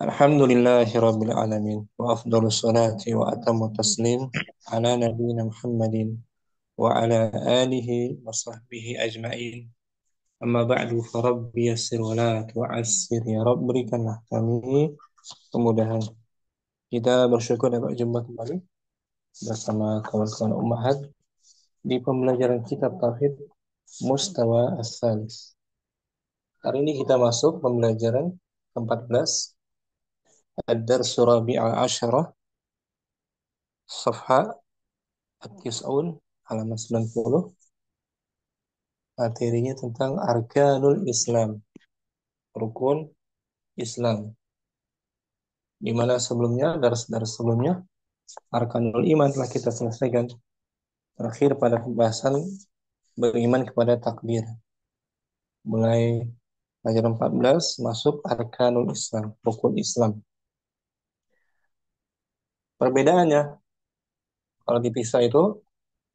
Alhamdulillahirabbil alamin wa afdhalus salati wa atammu taslim ala nabiyyina Muhammadin wa ala alihi wa sahbihi ajma'in. Amma ba'du fa rabbi yassir wa la tu'assir ya rabb, berikanlah kami kemudahan. Kita bersyukur dapat jumpa kembali bersama kawan-kawan Ummahat di pembelajaran kitab tauhid Mustawa As-Salis. Hari ini kita masuk pembelajaran ke-14, Ad-Darsu Rabi'a Asyarah, Safha At-Tis'un, halaman 90. Materinya tentang Arkanul Islam, rukun Islam. Di mana sebelumnya, dari sebelumnya, Arkanul Iman telah kita selesaikan. Terakhir pada pembahasan beriman kepada takdir. Mulai pelajaran 14 masuk Arkanul Islam, rukun Islam. Perbedaannya, kalau dipisah itu,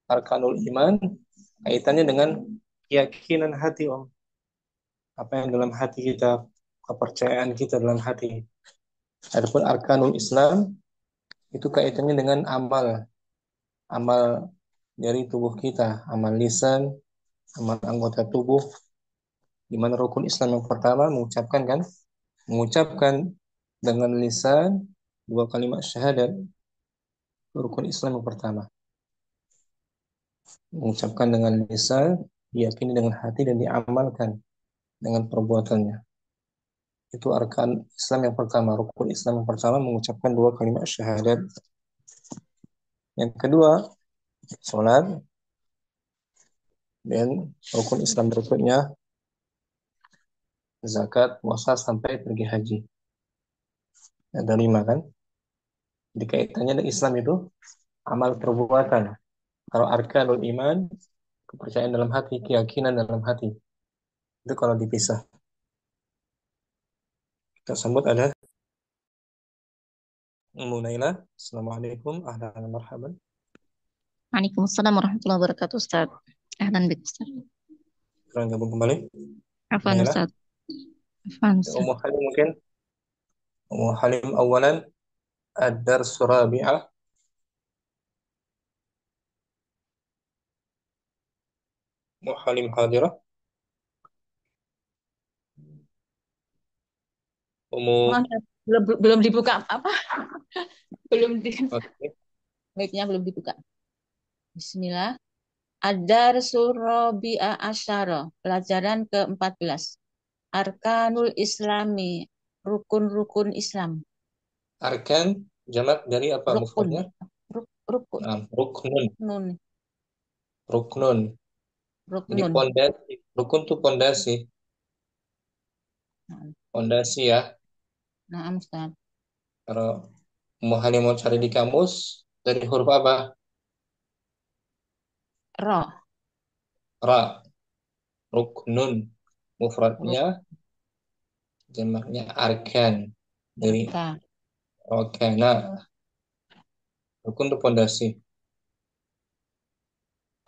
Arkanul Iman kaitannya dengan keyakinan hati, Om. Apa yang dalam hati kita, kepercayaan kita dalam hati. Adapun Arkanul Islam itu kaitannya dengan amal dari tubuh kita, amal lisan, amal anggota tubuh. Di mana rukun Islam yang pertama mengucapkan dengan lisan 2 kalimat syahadat. Rukun Islam yang pertama, mengucapkan dengan lisan, diyakini dengan hati, dan diamalkan dengan perbuatannya. Itu arkan Islam yang pertama, rukun Islam yang pertama, mengucapkan 2 kalimat syahadat. Yang kedua, sholat. Dan rukun Islam berikutnya, zakat, puasa, sampai pergi haji. Ada 5 kan? Jadi kaitannya dengan Islam itu amal perbuatan. Kalau arkanul iman, kepercayaan dalam hati, keyakinan dalam hati. Itu kalau dipisah. Kita sambut ada Ummu Naila. Assalamualaikum, ahlan marhaban. Waalaikumsalam warahmatullahi wabarakatuh, Ustaz. Ahlan bik, Ustaz. Kalian gabung kembali. Afwan, Naila. Ustaz. Afwan, Ustaz. Ummu Halim mungkin. Ummu Halim awalan, Ad-Darsu Rabi'ah. Ummu Halim hadirah. Ummu. Maaf, Ustaz. Belum dibuka apa? Belum di Oke. mic-nya belum dibuka. Bismillah. Ad-Darsu Rabi'a Asyara. Pelajaran ke-14. Arkanul Islami. Rukun-rukun Islam. Arkan jamak dari apa Rukun. mufradnya? Rukun. Nah, ruknun. Nun. Ruknun. Jadi Ruknun. pondasi. Rukun itu pondasi. Pondasi ya. Nah, Ustaz. Kalau mau hanya mau cari di kamus, dari huruf apa? Ra. Ra. Ruknun. Ruk. Mufradnya, jamaknya arkan. Dari Arka. rokana. Rukun itu pondasi.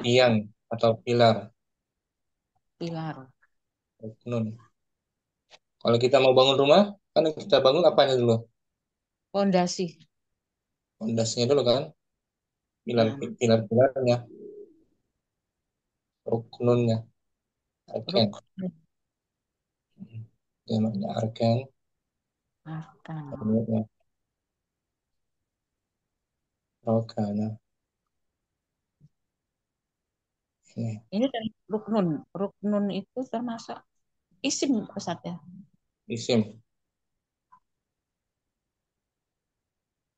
Tiang atau pilar. Pilar. Ruknun. Kalau kita mau bangun rumah, kan yang kita bangun apanya dulu? Pondasi. Pondasinya dulu kan? Pilar, Nah, pilar-pilarnya. Ruknunnya. Arkan. ruk. Jamaknya arkan. Arkan. Jamaknya rokana. Ini Ini dari ruknun. Ruknun itu termasuk isim, Ustaz ya. isim.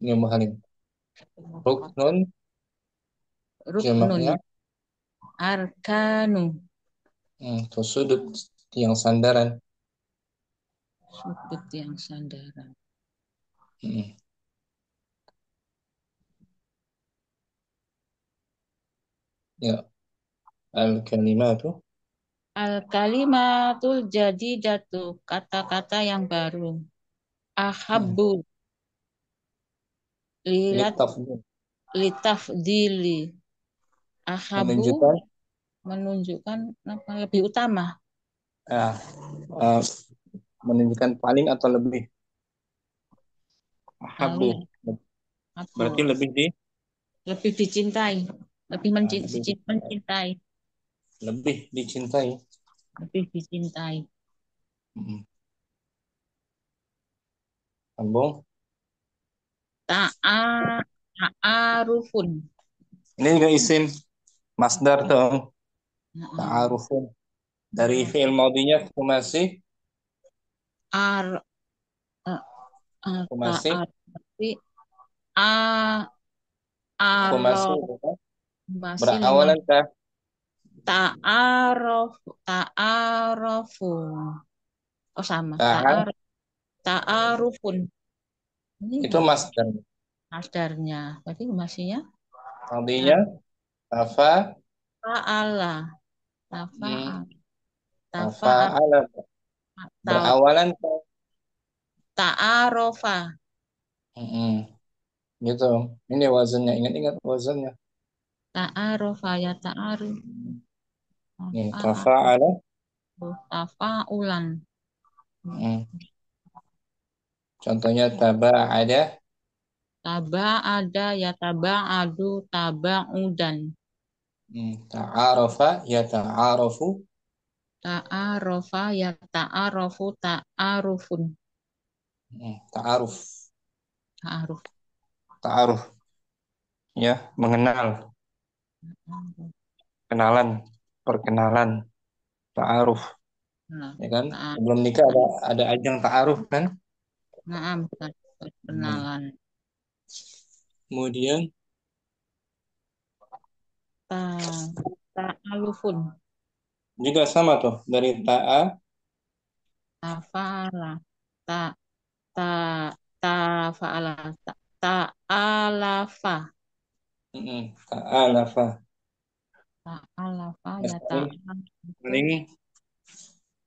Ini muhalim. Ruknun Ruknun jamaknya ya. Arkanu. tuh sudut tiang sandaran. Sudut yang sandaran. Hmm, ya, al-kalimatu. Al-kalimatul jadidatu. Kata-kata yang baru. Hmm, Ahabbu. Lilat litafdil. litafdili. Ahabbu Menunjukkan menunjukkan apa lebih utama. ah, ah, menunjukkan paling atau lebih. Ahabu. Lalu Berarti abu. Lebih dicintai. lebih Mencintai. lebih dicintai. Lebih dicintai. Mm. Sambung. Ta'a ta'arufun. Ini juga isim masdar tuh. Heeh. Ta'arufun. Dari fi'il Ta'arufun. maudinya masih Ar eh, masih Ta'arufi a aro masih masih lima. berawalan kah? Ta'arofu. Oh sama. Ta'a Ta'arufun. Ini itu masdar. masdarnya. Berarti masihnya Maudinya tafa tafa'ala. hmm, Tafa'al. Tafa'al. tafa'ala berawalan kah? Ta'arofa. Mm-mm. Gitu. Ini wazannya. Ingat-ingat wazannya. Ta'arofa ya ta'aruf. Nih, Tafa'al. tafa'ala. Tafa'ulan. Mm. Contohnya taba'ada. Taba ada ya taba adu taba udan. Ta'arafa ya ta'arafu. Ta'arofa ya ta'arofu ta'arufun. Ta'aruf. Ta'aruf. Ta'aruf. Ya, mengenal. Kenalan. Perkenalan. Ta'aruf. Nah, Ya kan? ta'aruf. Sebelum nikah ada ajang ta'aruf kan? Nah, Hmm. perkenalan. Kemudian Ta ta'alufun. juga sama tuh. Dari ta'a. Tafa'ala. Ta ta tafa'ala. Ta'alafa. Ta'alafa. Ta'alafa Ya, ya ta'alafu. saling,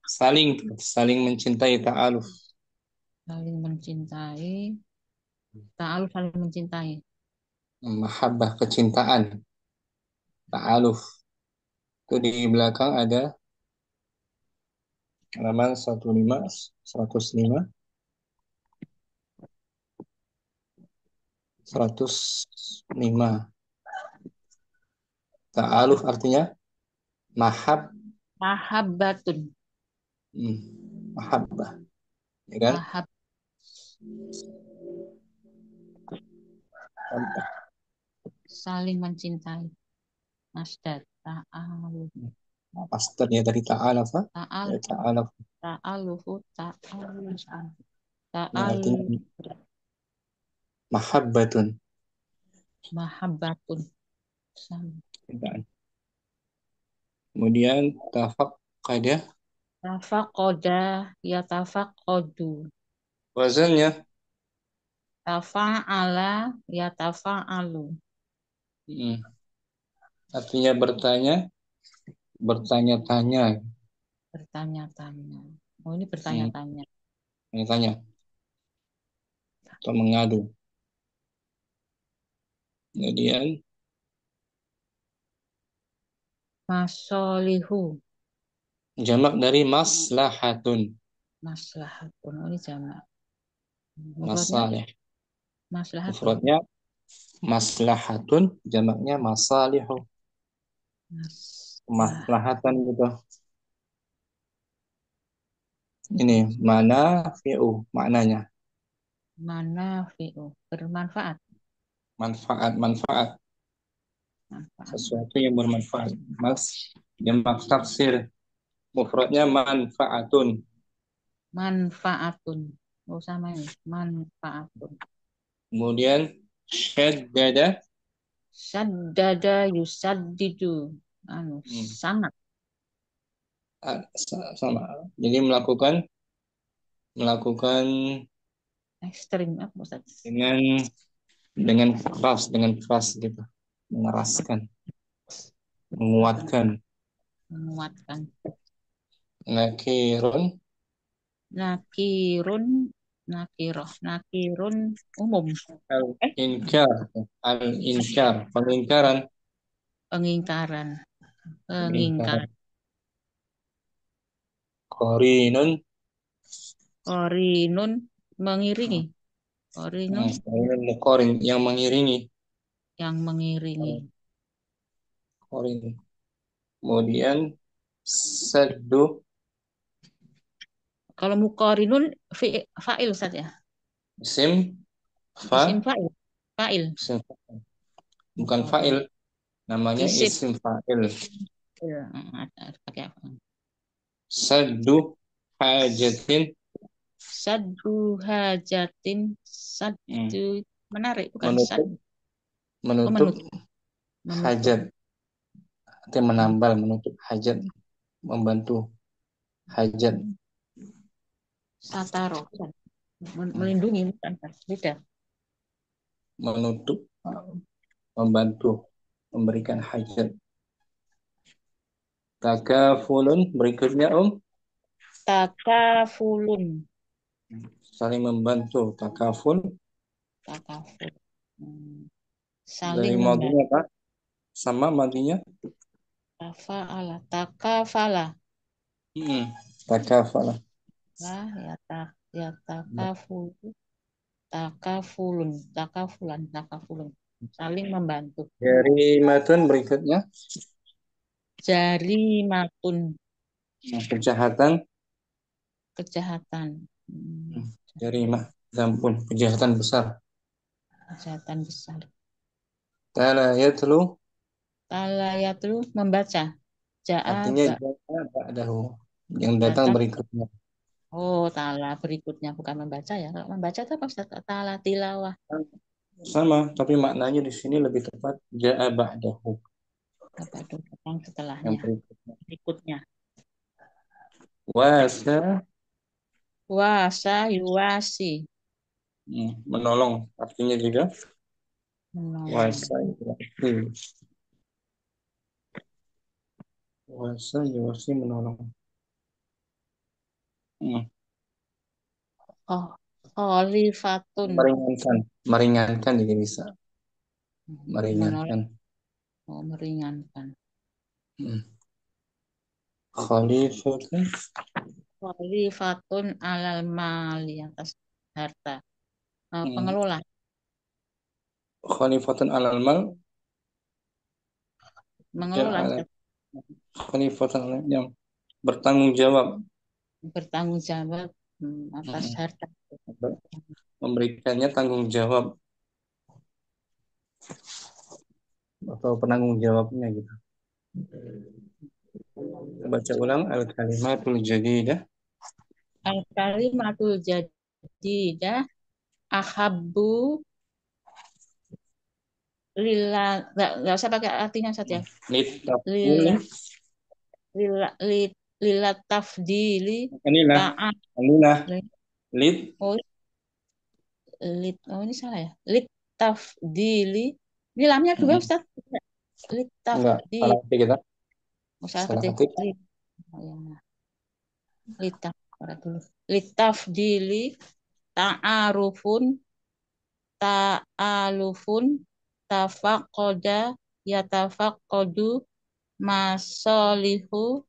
saling, saling mencintai ta'aluf. Saling mencintai. Ta'aluf saling mencintai. Mahabbah, kecintaan. Ta'aluf. Itu di belakang ada halaman 105, 105. Ta'aluf artinya mahab, Mahabbatun. hmm, mahabbah, ya kan? Mahab saling mencintai. Masdar. Ta'aluf. Masternya dari ta'alafa, Ta'al. ya ta'alaf. Ta'alufu. Ta'aluf. Ini Ta'al. artinya mahabbatun. Mahabbatun. Cintaan. Kemudian tafaqqada, Tafaqoda. Ya tafaqodu. wazannya Tafa'ala. Ya tafa'alu. hmm, artinya bertanya, bertanya-tanya, Bertanya-tanya. Oh ini hmm, bertanya-tanya. bertanya atau mengadu. Kemudian Masolihu. jamak dari maslahatun, Maslahatun. Oh ini jamak. Mufradnya masalih. maslahatun. Mufradnya maslahatun, jamaknya masalihu, Maslah. kemaslahatan gitu. Ini mana fi'u maknanya Manafi'u. Bermanfaat. manfaat manfaat Manfaat. sesuatu yang bermanfaat. Mas jamak taksir mufradnya manfaatun. Manfaatun. Oh sama ini. Manfaatun. Kemudian syaddada Saddada yusaddidu. Anu, hmm, sangat sama. Jadi melakukan melakukan ekstrim apa Ustaz? dengan dengan keras gitu. Mengeraskan, menguatkan. Menguatkan. Nakirun Nakirun, nakiroh, nakirun umum. Eh, al-inkar, al-inkar, pengingkaran, pengingkaran, pengingkaran. pengingkar. Qarinun Korinun mengiringi, Qarinun Qarinun muqarin yang mengiringi. yang mengiringi. Qarin. Kemudian saddu Kalau muqarinun fa'il Ustaz ya. isim fa Isim fa'il. Fa'il. isim bukan Muqarin. fa'il, namanya Isim. isim fa'il. Ya, ada pakai apa? Saddu hajatin. Saddu hajatin. Hmm. Saddu menarik bukan Menutup, sad. Oh, menutup menutup. Menutup. hajat. Artinya menambal, menutup hajat, membantu hajat. Sataro. Hmm. Melindungi bukan Ustaz. Beda. Menutup, membantu, memberikan hajat. Takafulun berikutnya Takafulun. saling membantu. Takaful Takaful. Hmm. dari Saling madinya membantu. Pak, sama madinya. Tafa'ala. Takafala. Hmm. Takafala. Lah ya takaful. Takafulun. Takafulan. Takafulun. Saling membantu. Dari matun berikutnya Jarimatun. kejahatan. Kejahatan. Jarimah, ampun, kejahatan besar. Kejahatan besar. Tala yatlu Talayatlu membaca. Ja'a artinya ba. jaa ba'dahu, yang datang Datang. berikutnya. Oh, tala berikutnya bukan membaca ya. Kalau membaca itu apa Ustaz? Tala tilawah. Sama, tapi maknanya di sini lebih tepat jaa ba'dahu, Apa itu datang yang setelahnya? berikutnya. Berikutnya. Wasa, Wasa yuwasi. menolong, artinya juga Menolong. wasa yuwasi. Wasa yuwasi menolong. Hmm, Oh, khalifatun. Meringankan, meringankan juga bisa, Menolong. meringankan. Oh, meringankan. Hmm. Khalifatun, Khalifatun alal mali atas harta. hmm. Pengelola. Khalifatun alal mal, Mengelola ja'ala Ustaz. khalifatan yang bertanggung jawab. Bertanggung jawab atas Mm-mm. harta. Memberikannya tanggung jawab atau penanggung jawabnya gitu. Baca ulang al-kalimatul jadidah. Al-kalimatul jadidah ahabbu lillah. Nggak usah pakai artinya saja. Litafuli. Lillah. Lillah. Lillah tafdili. Inilah. Ta'at. Inilah. Lit. Oh, oh ini salah ya. Lit tafdili. Ini lamnya dua Mm-mm. Ustaz. Lit Enggak. tafdili. Salah ketik kita. Oh, salah Salah ketik. ketik. Oh, ya. Litaf. Dulu. Litafdili. Ta'arufun. Ta'alufun. Tafaqoda. Yatafaqodu. Masolihu.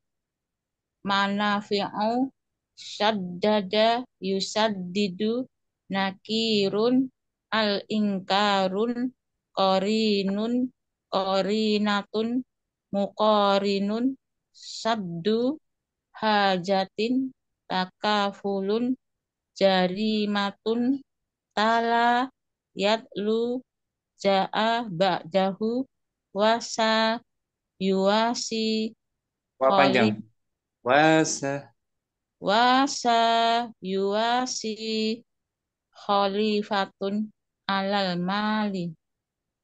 Manafi'u. Syaddada. Yusaddidu. Nakirun. Al-inkarun. Qarinun. Qarinatun. Muqarinun. Saddu. Hajatin. Takafulun. Jarimatun. Tala. Yatlu. Ja'a ba'dahu. Wasa. Yuwasi. Wah Kholi. panjang. Wasa. Wasa. Yuwasi. Khalifatun. Alal mali.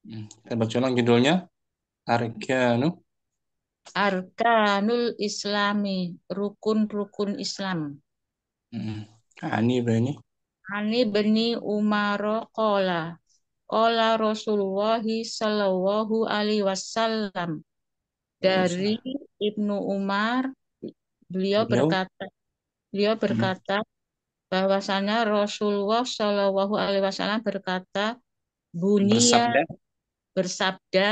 Kita baca ulang judulnya. Arkanu. Arkanul Islami. Rukun-rukun Islam. Ani berani. Ani bani Umar qala. Qala Rasulullah sallallahu alaihi wasallam. Dari Ibnu Umar, beliau Beliau berkata, beliau mm, berkata bahwasanya Rasulullah Shallallahu Alaihi Wasallam berkata, bunia bersabda. bersabda,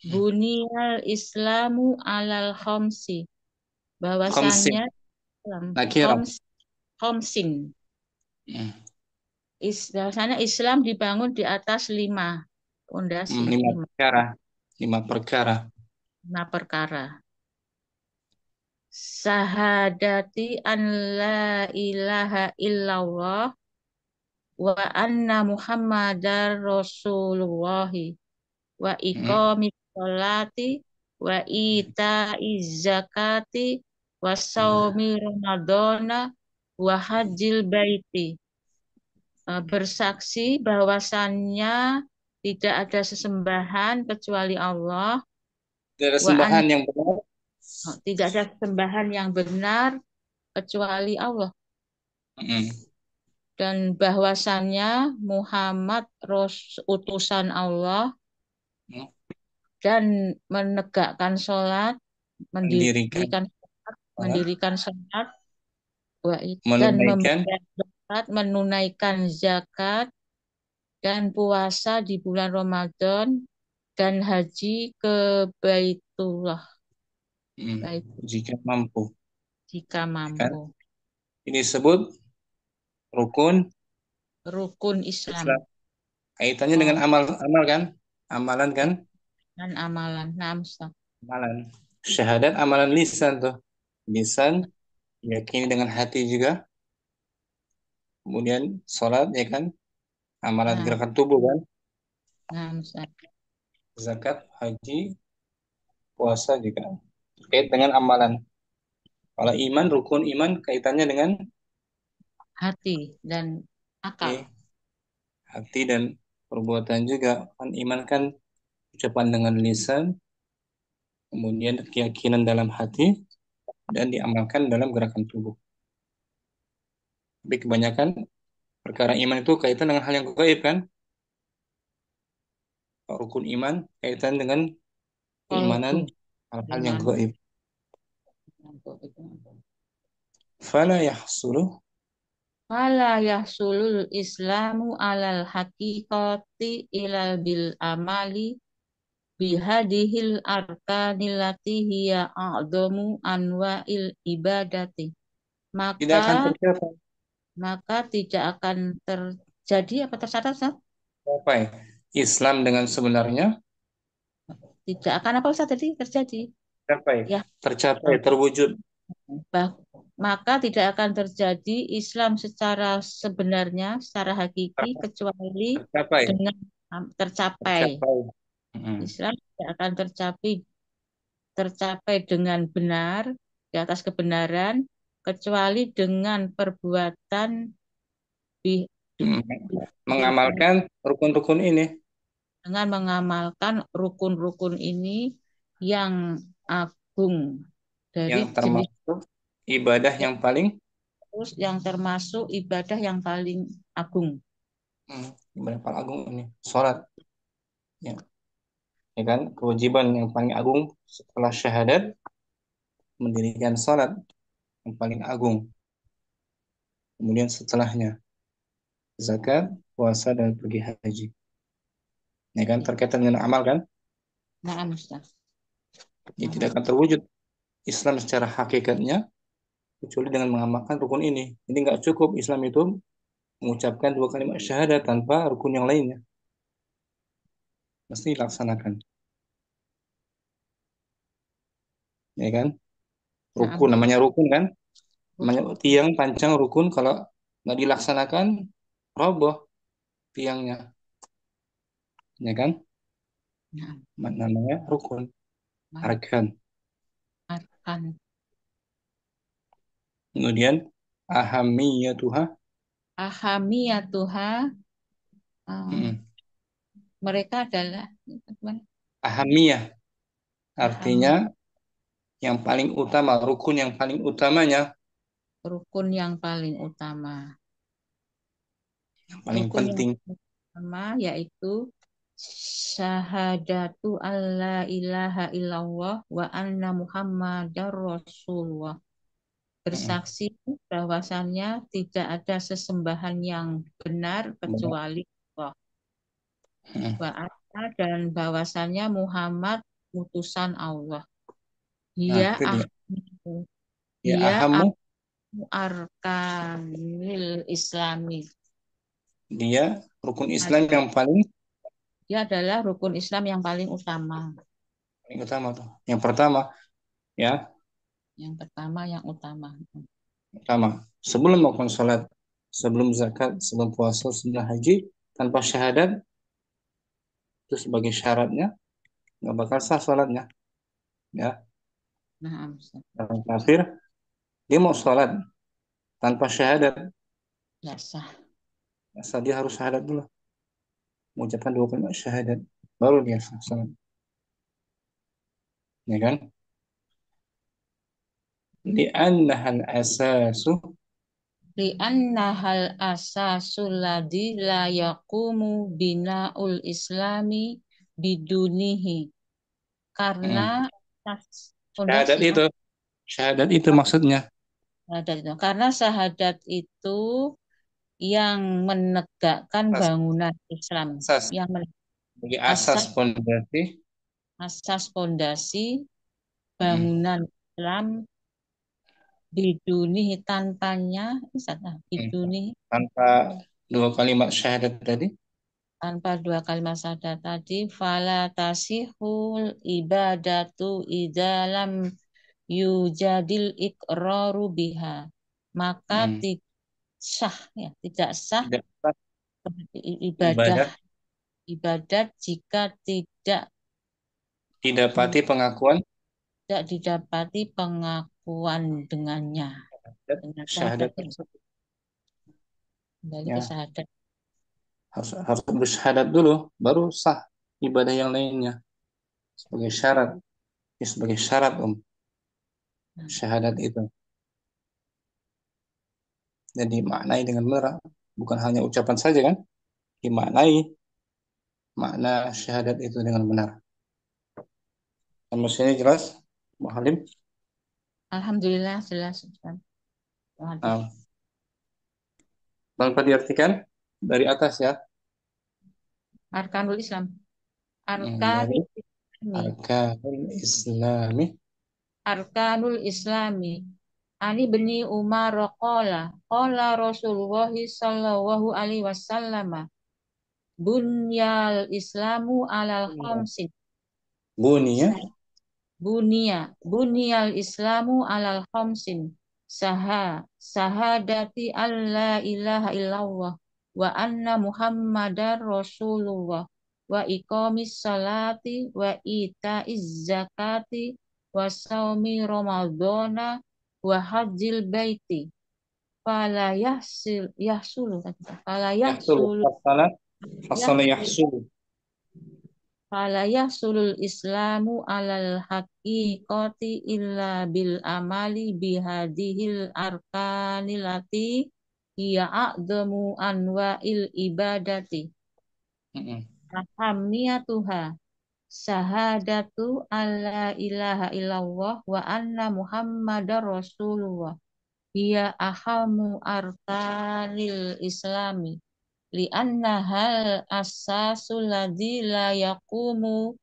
buniyal Islamu alal khomsi, Khamsin. bahwasanya dalam Nakirah. khomsin, Bahwasanya Islam dibangun di atas lima pondasi, Lima lima, perkara. Lima perkara. lima perkara. Sahadati an la ilaha illallah wa anna Muhammadar Rasulullah wa Mm. iqamis sholati wa ita'iz zakati wa saumi ramadhana wa hajjil baiti. Bersaksi bahwasannya tidak ada sesembahan kecuali Allah, Tidak ada wa an sembahan yang benar. tidak ada sesembahan yang benar kecuali Allah, Mm. dan bahwasannya Muhammad utusan Allah, Mm. dan menegakkan sholat, Mendirikan mendirikan sholat, mendirikan sholat, dan menunaikan membayar zakat, menunaikan zakat, dan puasa di bulan Ramadan, dan haji ke Baitullah, mm, bait jika mampu. jika Ya kan? mampu. Ini disebut rukun Rukun Islam. Islam. Kaitannya dengan Oh, amal kan? Amalan kan? dan amalan. Nah, Ustaz. Amalan. Syahadat amalan lisan tuh. Lisan yakini dengan hati juga. Kemudian sholat ya kan? Amalan Nah, gerakan tubuh kan? nah, Ustaz. Zakat, haji, puasa juga. Terkait dengan amalan. Kalau iman, rukun iman kaitannya dengan Hati dan akal. hati dan perbuatan juga. Kan iman kan ucapan dengan lisan, kemudian keyakinan dalam hati, dan diamalkan dalam gerakan tubuh. Tapi kebanyakan perkara iman itu kaitan dengan hal yang gaib kan? Rukun iman kaitan dengan keimanan Rukun hal-hal yang iman. gaib. Fala yahsulu Fala yahsulul islamu alal haqiqati ilal bil amali bihadihil arkanilati hiya a'zamu anwa'il ibadati. tidak Maka akan tercapai. tidak akan terjadi apa tercatat, Ustaz? Tercapai. Islam dengan sebenarnya Tidak akan apa, Ustaz, tadi terjadi. tercapai, Ya, tercapai, eh, terwujud. bah- maka tidak akan terjadi Islam secara sebenarnya, secara hakiki kecuali Tercapai, dengan tercapai. tercapai. Mm. Islam tidak akan tercapai dengan benar di atas kebenaran kecuali dengan perbuatan bi- Mm. bi- Mengamalkan rukun-rukun ini dengan mengamalkan rukun-rukun ini yang agung dari yang jenis, termasuk ibadah yang paling terus yang termasuk ibadah yang paling agung. ibadah paling agung ini, sholat. Ya, ya kan? Kewajiban yang paling agung setelah syahadat mendirikan sholat yang paling agung. Kemudian setelahnya zakat, puasa dan pergi haji. Ya kan? Terkaitan dengan amal kan? Nah, Ustaz. Ya, tidak akan terwujud Islam secara hakikatnya kecuali dengan mengamalkan rukun ini. Jadi nggak cukup Islam itu mengucapkan dua kalimat syahadat tanpa rukun yang lainnya. Mesti dilaksanakan. Ya kan? Nah, Rukun, namanya rukun kan? Namanya rukun. tiang, pancang, rukun. Kalau nggak dilaksanakan, roboh tiangnya. Ya kan? Nah, Namanya rukun. Arkan. arkan. Kemudian ahamiyatuha. Ahamiyatuha, eh, Mm. mereka adalah gimana? Ahamiyah artinya Ahamiyah, yang paling utama, rukun yang paling utamanya, rukun yang paling utama. yang paling Rukun yang penting. pertama yaitu syahadatu alla ilaha illallah wa anna Muhammadar Rasulullah. Mm. Bersaksi bahwasannya tidak ada sesembahan yang benar Benar. kecuali Allah. Mm. Wa anna, dan bahwasannya Muhammad utusan Allah. Nah, Dia itu dia. ahmu, Ya dia ahamu ahmu arkanil Islami. Dia rukun Islam yang paling Dia adalah rukun Islam yang paling utama. paling utama tuh. Yang pertama ya, Yang pertama yang utama. pertama sebelum melakukan sholat, sebelum zakat, sebelum puasa, sebelum haji, tanpa syahadat itu sebagai syaratnya nggak bakal sah sholatnya. Ya, Nah, Ustaz. orang kafir dia mau sholat tanpa syahadat, Ya sah. asal dia harus syahadat dulu, mengucapkan dua kalimat syahadat, baru dia sah sholat, ya kan? Li'annaha al-asasu Li'anna hal asasul ladzi la yaqumu bina'ul islami bidunihi. Karena mm, syahadat fondasi itu, syahadat itu maksudnya syahadat itu. Karena syahadat itu yang menegakkan asas, bangunan Islam, asas yang sebagai asas asas pondasi. asas fondasi mm, bangunan Islam bidunihi tanpanya, misalnya mm. bidunihi Tanpa dua kalimat syahadat tadi, tanpa dua kalimat syahadat tadi fala tasihul ibadatu idalam yujadil iqraru biha, maka mm, tidak sah, ya tidak sah tidak sah ibadah ibadah ibadat jika tidak didapati pengakuan tidak didapati pengakuan dengannya, dengan syahadat syahadat itu. tersebut. Kembali ke Ya, syahadat. harus bersyahadat dulu, baru sah ibadah yang lainnya sebagai syarat, ya, sebagai syarat Nah, syahadat itu. Jadi maknai dengan benar, bukan hanya ucapan saja kan, dimaknai makna syahadat itu dengan benar. Sampai sini jelas, Mbak Halim? Alhamdulillah jelas Ustaz. Waduh. Nah, tanpa diartikan dari atas ya. Arkanul Islam. Dari Arkanul Islami. arkanul islami. Arkanul Islami. Ani bni Umar qala qala Rasulullah sallallahu alaihi wasallam bunyal Islamu alal khamsin. Bunia, Bunyal Islamu alal khamsin. Sahadati alla ilaha illallah wa anna Muhammadar Rasulullah wa iqamis salati wa itaiz zakati wa saumi ramadhana wa hajjil baiti fala yahsulu, fasala, fasala yahsul yahsulu. fala yahsulul islamu alal haqiqati illa bil amali bihadihil arkanilati hiya a'zamu anwa'il ibadati Mm-mm. ahamiyatuha syahadatu alla ilaha illallah wa anna muhammadar rasulullah hiya ahamu arkanil islami li'anna hal asasul ladzi la yaqumu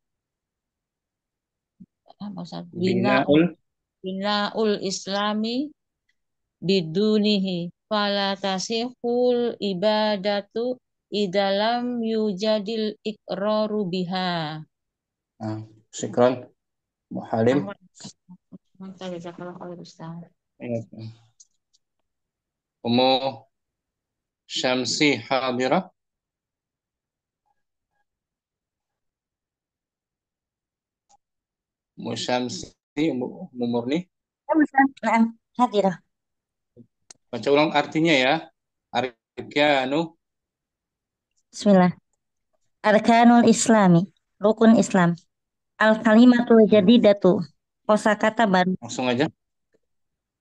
Binaul, binaul islami bidunihi fala tasihul ibadatu idalam yujadil iqraru biha. nah, syukran, Mbak Halim. Ahwan. Mantap, jazakallahu khair, Ustaz. Ya. Umu Syamsi hadirah, Umu Syamsi, Umu Murni. Ya, Ustaz. Nah, hadirah. Baca ulang artinya ya. Arkanu, Bismillah. Arkanul Islami, rukun Islam. Al kalimatul hmm, jadidatu, kosakata baru. langsung aja,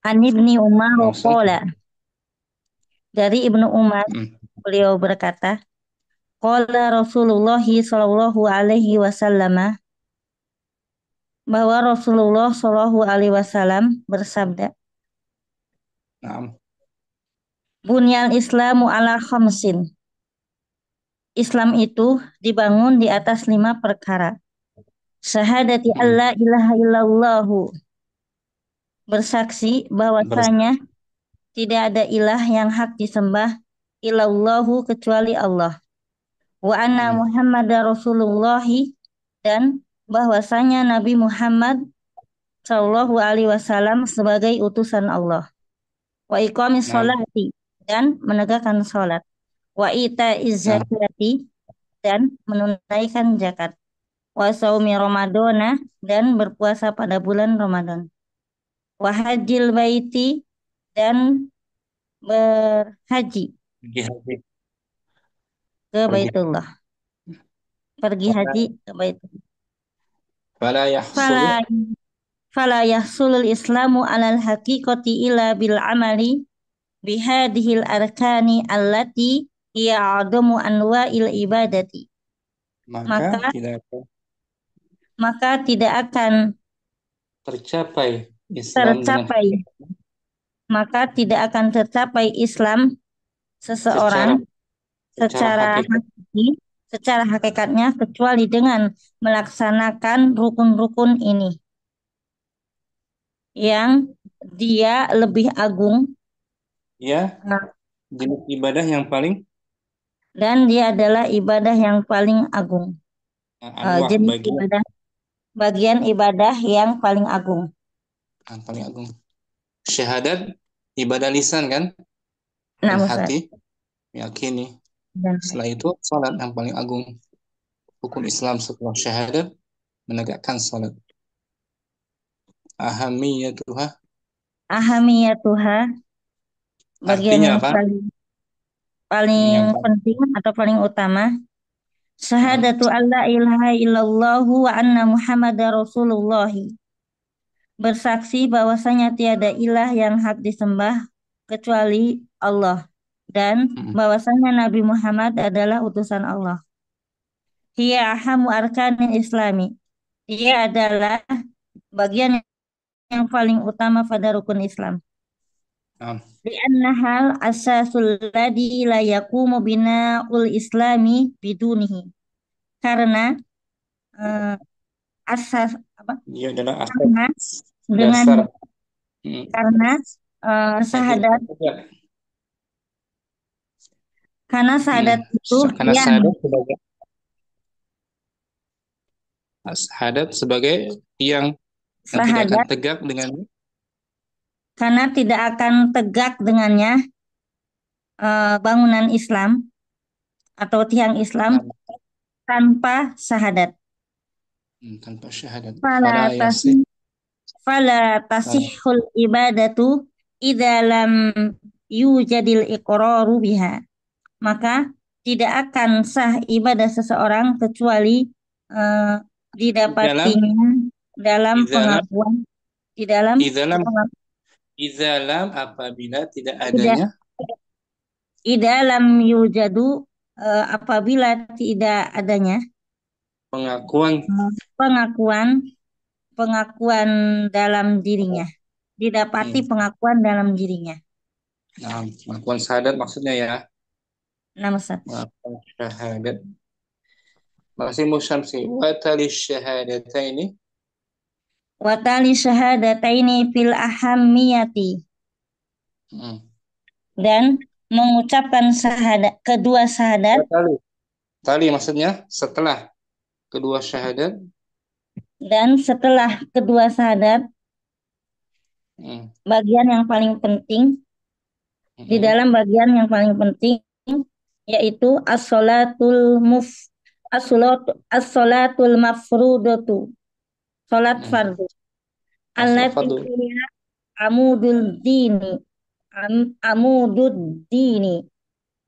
An Ibni Umar langsung. qala, dari Ibnu Umar, Hmm. beliau berkata, qala Rasulullah sallallahu alaihi wasallam, bahwa Rasulullah sallallahu alaihi wasallam bersabda, Nah, bunyal Islamu ala khamsin. Islam itu dibangun di atas 5 perkara. Syahadati hmm. alla ilaha illallahu, bersaksi Bers- bahwasanya tidak ada ilah yang hak disembah illallahu kecuali Allah. Wa anna Hmm. Muhammadar Rasulullahi dan bahwasanya Nabi Muhammad Shallallahu Alaihi Wasallam sebagai utusan Allah. Wa iqamis Nah, sholati dan menegakkan sholat. Wa ita'iz nah, zakati dan menunaikan zakat. Wa saumi Ramadana dan berpuasa pada bulan Ramadan. Wa hajjil baiti dan berhaji pergi haji, ke pergi. Baitullah. Pergi haji Fala ke Baitullah. fala yahsulu, Fala fala yahsulul islamu alal haqiqati illa bil amali bihadihil arkani allati hiya adamu anwa'il ibadati. maka Maka tidak akan tidak akan tercapai Islam dengan tercapai Islam secara seseorang secara hakikat. secara hakikatnya kecuali dengan melaksanakan rukun-rukun ini yang dia lebih agung Ya, jenis ibadah yang paling dan dia adalah ibadah yang paling agung. anwah Jenis bagian ibadah bagian ibadah yang paling agung. yang paling agung. Syahadat ibadah lisan kan, Nah, dan Ustaz. hati meyakini. Dan Setelah itu salat yang paling agung. Rukun Islam setelah syahadat menegakkan salat. Ahamiyatuha ahamiyatuha bagian artinya yang apa? paling Yang paling penting atau paling utama nah, syahadatu alla ilaha illallahu wa anna muhammadar rasulullah, bersaksi bahwasanya tiada ilah yang hak disembah kecuali Allah dan mm, bahwasanya Nabi Muhammad adalah utusan Allah. Hiya ahamu arkanil islami, dia adalah bagian yang paling utama pada rukun Islam. nah, Li'annahal asasul ladzi la yaqumu bina'ul islami bidunihi. Karena eh, asas apa? dia adalah asas Karena dengan dasar mm, karena kehidupan syahadat kita. karena Mm, syahadat itu karena yang syahadat sebagai yang tidak akan syahadat tegak dengan karena tidak akan tegak dengannya bangunan Islam atau tiang Islam nah, tanpa syahadat. tanpa syahadat. Fala Fala tasih yasih. fala tasihhul ibadatu idza lam yujadil iqraru biha. Maka tidak akan sah ibadah seseorang kecuali eh, Di dalam didapatinya dalam di dalam pengakuan di dalam di dalam pengakuan di dalam apabila tidak tidak adanya di dalam yujadu apabila tidak adanya pengakuan pengakuan pengakuan dalam dirinya, didapati hmm, pengakuan dalam dirinya. nah, pengakuan syahadat maksudnya ya. Nah, Ustaz. Pengakuan syahadat masih musyamsi wa tali syahadataini Watali syahadataini fil ahammiyati hmm. dan mengucapkan kedua syahadat Wa tali maksudnya setelah kedua syahadat dan setelah kedua syahadat hmm. bagian yang paling penting di Hmm. dalam bagian yang paling penting yaitu as-sholatul mafrudatu, salat Hmm. fardu Asal allati fadl hiya amudul dini amudud dini,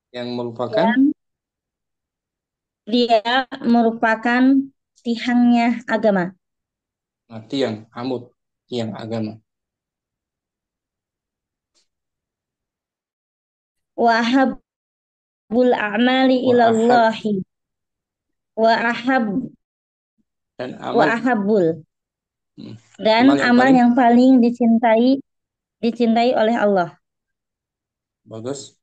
yang merupakan yang dia merupakan tiangnya agama. tiang amud tiang agama. Wahabul a'mali Wa ahab ilallahi wa ahab dan wa amal ahabul hmm. dan Amal yang amal paling yang paling dicintai oleh Allah. bagus.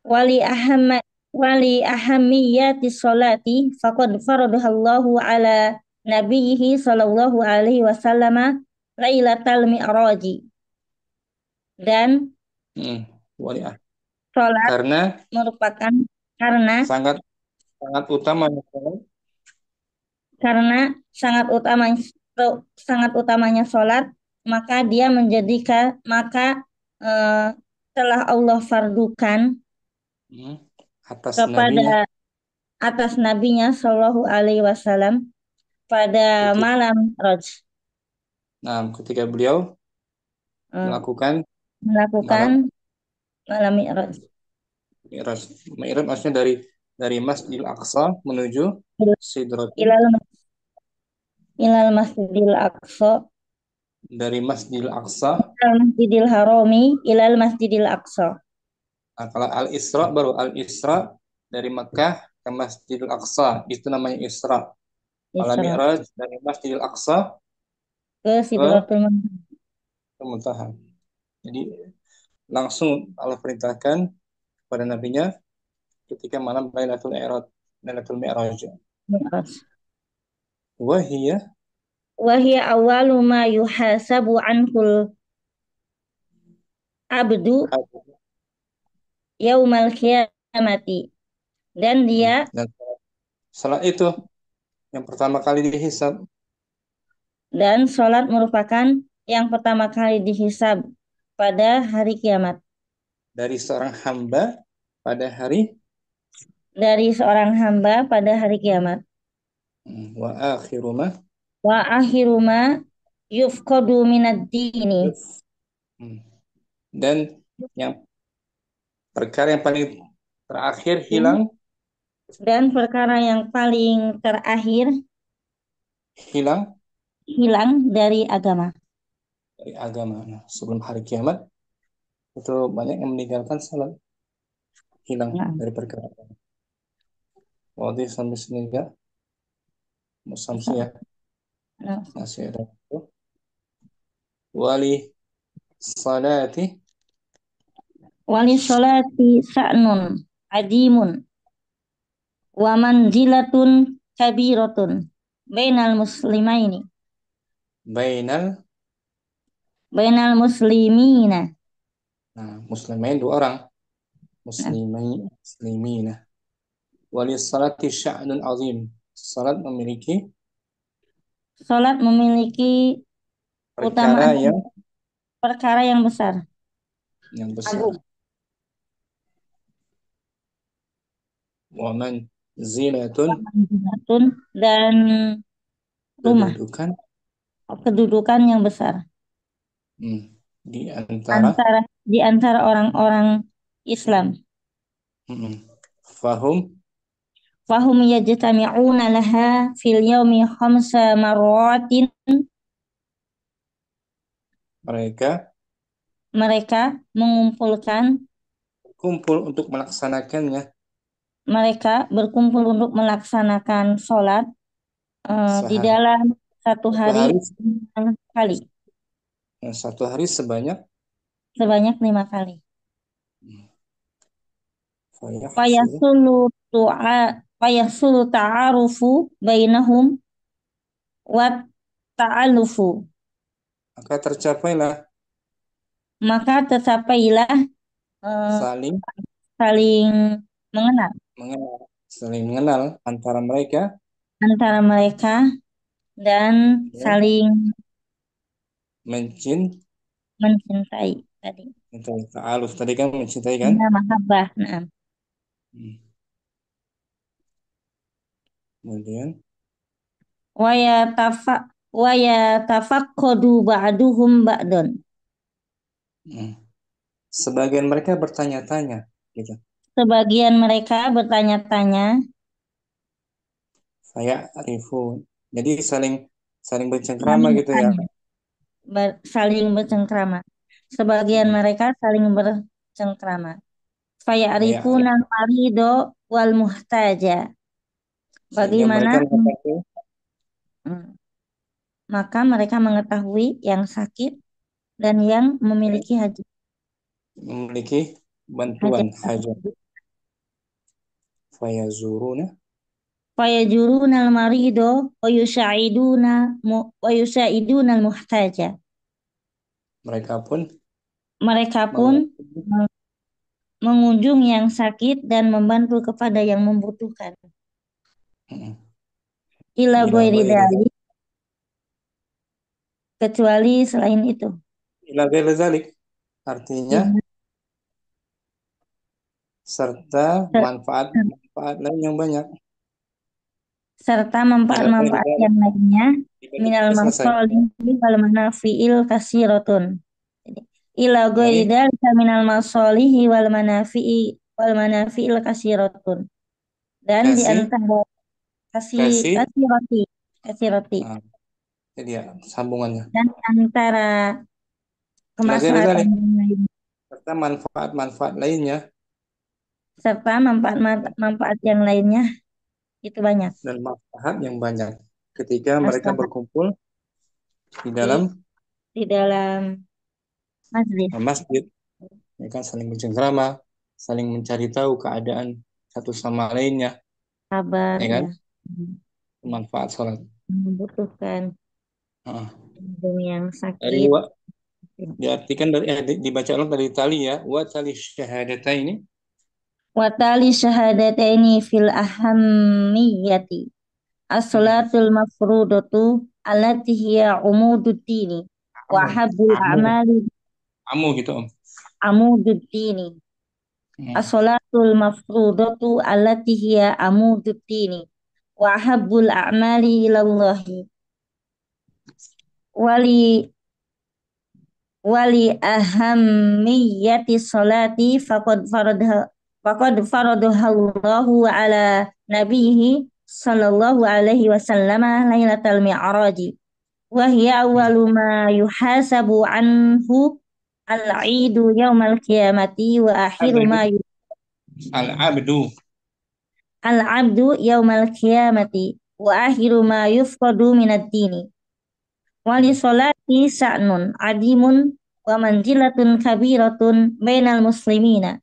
Wali ahamma wali ahammiyati sholati faqad faradahallahu ala nabiyhi sallallahu alaihi wasallam lailatal mi'raji, dan Hmm. Wali'ah. Sholat Karena merupakan karena sangat sangat utama sholat. karena sangat utama sangat utamanya sholat, maka dia maka eh, telah Allah fardukan Hmm. Atas nabinya kepada atas nabinya Shallallahu Alaihi Wasallam pada ketika, malam Roj, ketika beliau eh, melakukan melakukan malam malam Mi'raj Mi'raj. Mi'raj maksudnya dari Masjidil Aqsa menuju Sidratul, ilal ilal Masjidil Aqsa dari Masjidil Aqsa. ilal Masjidil Harami ilal Masjidil Aqsa. Nah, kalau Al-Isra baru Al-Isra dari Makkah ke Masjidil Aqsa, itu namanya Isra. Kalau Isra Mi'raj dari Masjidil Aqsa ke ke Sidratul Muntaha. Muntaha. Jadi langsung Allah perintahkan kepada nabinya ketika malam Lailatul Mi'raj. Mi'raj. Wahiyya Wahia awalu ma yuhasabu anhul abdu yaumal qiyamati. Dan dia dan salat itu yang pertama kali dihisab dan sholat merupakan yang pertama kali dihisab pada hari kiamat. dari seorang hamba pada hari Dari seorang hamba pada hari kiamat. wa akhiru ma Wa akhiru ma yufqadu minad dini. yuf. Hmm. Dan yang perkara yang paling terakhir Dan perkara yang paling terakhir hilang hilang dari agama. dari agama. Nah, sebelum hari kiamat itu banyak yang meninggalkan salat, hilang Nah, dari perkara. Waktu sampai sini enggak Musamsi ya, nah. masih ada itu. Wali salati Wali sholati sa'nun adimun wa manzilatun kabiratun bainal muslimaini bainal, bainal muslimina. muslimain dua orang, Nah, muslimina. Wali salati sya'nun azim. Salat memiliki sholat memiliki perkara keutamaan perkara yang besar, yang besar. agung. Waman zinatun, Dan rumah kedudukan, kedudukan yang besar hmm, di antara, di antara orang-orang Islam. hmm, fahum, Fahum yajtami'una laha fil yaumi khamsa marratin. mereka Mereka mengumpulkan kumpul untuk melaksanakannya mereka berkumpul untuk melaksanakan sholat di sehari, dalam satu satu hari hari, 5 kali, satu hari sebanyak, sebanyak 5 kali. fayahsulu, Fayasulu fayasulu ta'arufu bainahum wa ta'alufu. maka tercapailah Maka tercapailah eh, saling saling mengenal mengenal, saling mengenal antara mereka dan ya, saling mencin, mencintai tadi. ta'aluf tadi kan mencintai kan. Nah, mahabbah. Nah. Hmm. Kemudian Wa yatafaqqadu ba'duhum ba'dun. hmm, sebagian mereka bertanya-tanya gitu. Sebagian mereka bertanya-tanya, Faya'rifun. Jadi saling saling bercengkrama saling gitu ya. tanya, saling bercengkrama. Sebagian Hmm. mereka saling bercengkrama. Faya'rifuna Faya'rif. al-marido wal muhtaja. Sehingga mereka Bagaimana? mengetahui Hmm. Maka mereka mengetahui yang sakit dan yang memiliki hajat. memiliki bantuan Hajat. hajat. Fayazuruna. Fayajuruna al-marido wa yusaiduna al-muhtaja. Mereka pun Mereka pun mengunjungi mengunjung yang sakit dan membantu kepada yang membutuhkan. Mm. Ila Ila ghairi ghairi dzalik, kecuali selain itu. ila ghairi dzalik artinya Iya. serta Ser- manfaat lain yang banyak. serta Ila ghairi manfaat-manfaat dzalik yang lainnya minal sudah selesai. masolihi wal manafi'il kasiratun. Jadi, ila ghairi Jadi dzalika minal masolihi wal manafi'il kasiratun. Dan di kasih antara kasih kasiroti, kasiroti. nah, jadi ya sambungannya. Dan di antara Ila ghairi kemaslahatan dzalik yang lain serta manfaat-manfaat lainnya serta manfaat yang lainnya itu banyak. dan manfaat yang banyak ketika mereka Maslahat berkumpul di di dalam di dalam majlis masjid, ya kan, saling bercengkrama, saling mencari tahu keadaan satu sama lainnya, kabar ya ya, kan, manfaat sholat. membutuhkan Heeh. demi yang Dari sakit. wa diartikan dari dibaca ulang dari tali ya, wa tali syahadata ini Watali syahadataini fil ahammiyati as-salatul mafrudatu allati hiya umududdini wa amu habbul amu a'mali amu gitu om. amududdini Hmm. as-salatul mafrudatu allati hiya amududdini wa habbul a'mali ilallahi wali wali ahammiyati sholati faqad faradahallahu ala nabiyhi sallallahu alaihi wasallam lailatal mi'raji wa hiya Hmm. awwalu ma yuhasabu anhu al-aidu yaumal qiyamati wa akhiru ma Abdu al-abdu al-abdu yaumal qiyamati wa akhiru ma yufqadu minad dini wali hmm. sholati sa'nun adimun wa manzilatun kabiratun bainal muslimina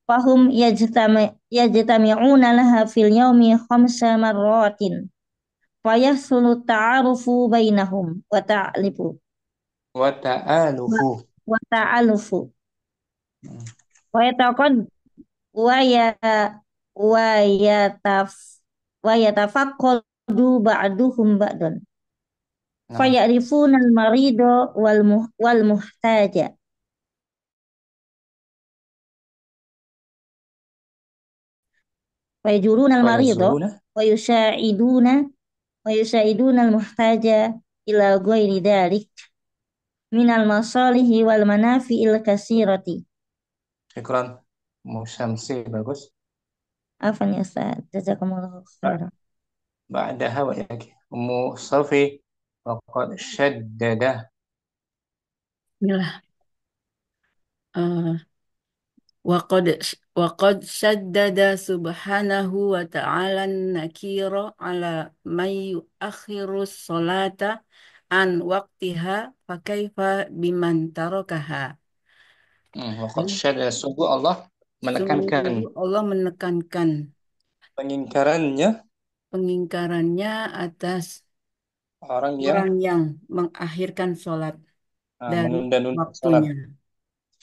fahum yajtami'una laha fil yaumi khamsa marratin fayahsulu ta'arufu bainahum Wa ta'alufu. wa ta'alufu Hmm. wa yataqad wa ya wa yataf wa yatafaqqadu ba'duhum ba'dan Nah, fayarifuna al-marido wal muhtaja fayajuruna al-marido fayazuruna wa yusa'iduna al-muhtaja ila ghairi dhalik minal masalihi wal manafi'il kasirati. syukran musyamsi bagus. Afan ya Ustaz, jazakumullahu khairan. Ba'daha wa yaki Ummu Safi waqad syaddada. Inilah waqad waqad syaddada subhanahu wa ta'ala nakira ala may yuakhiru sholata an waqtiha fa kaifa biman tarakaha. Waqad syaddada sungguh Allah menekankan Sungguh Allah menekankan pengingkarannya pengingkarannya atas orang yang orang yang mengakhirkan sholat dari menunda-nunda salat waktunya.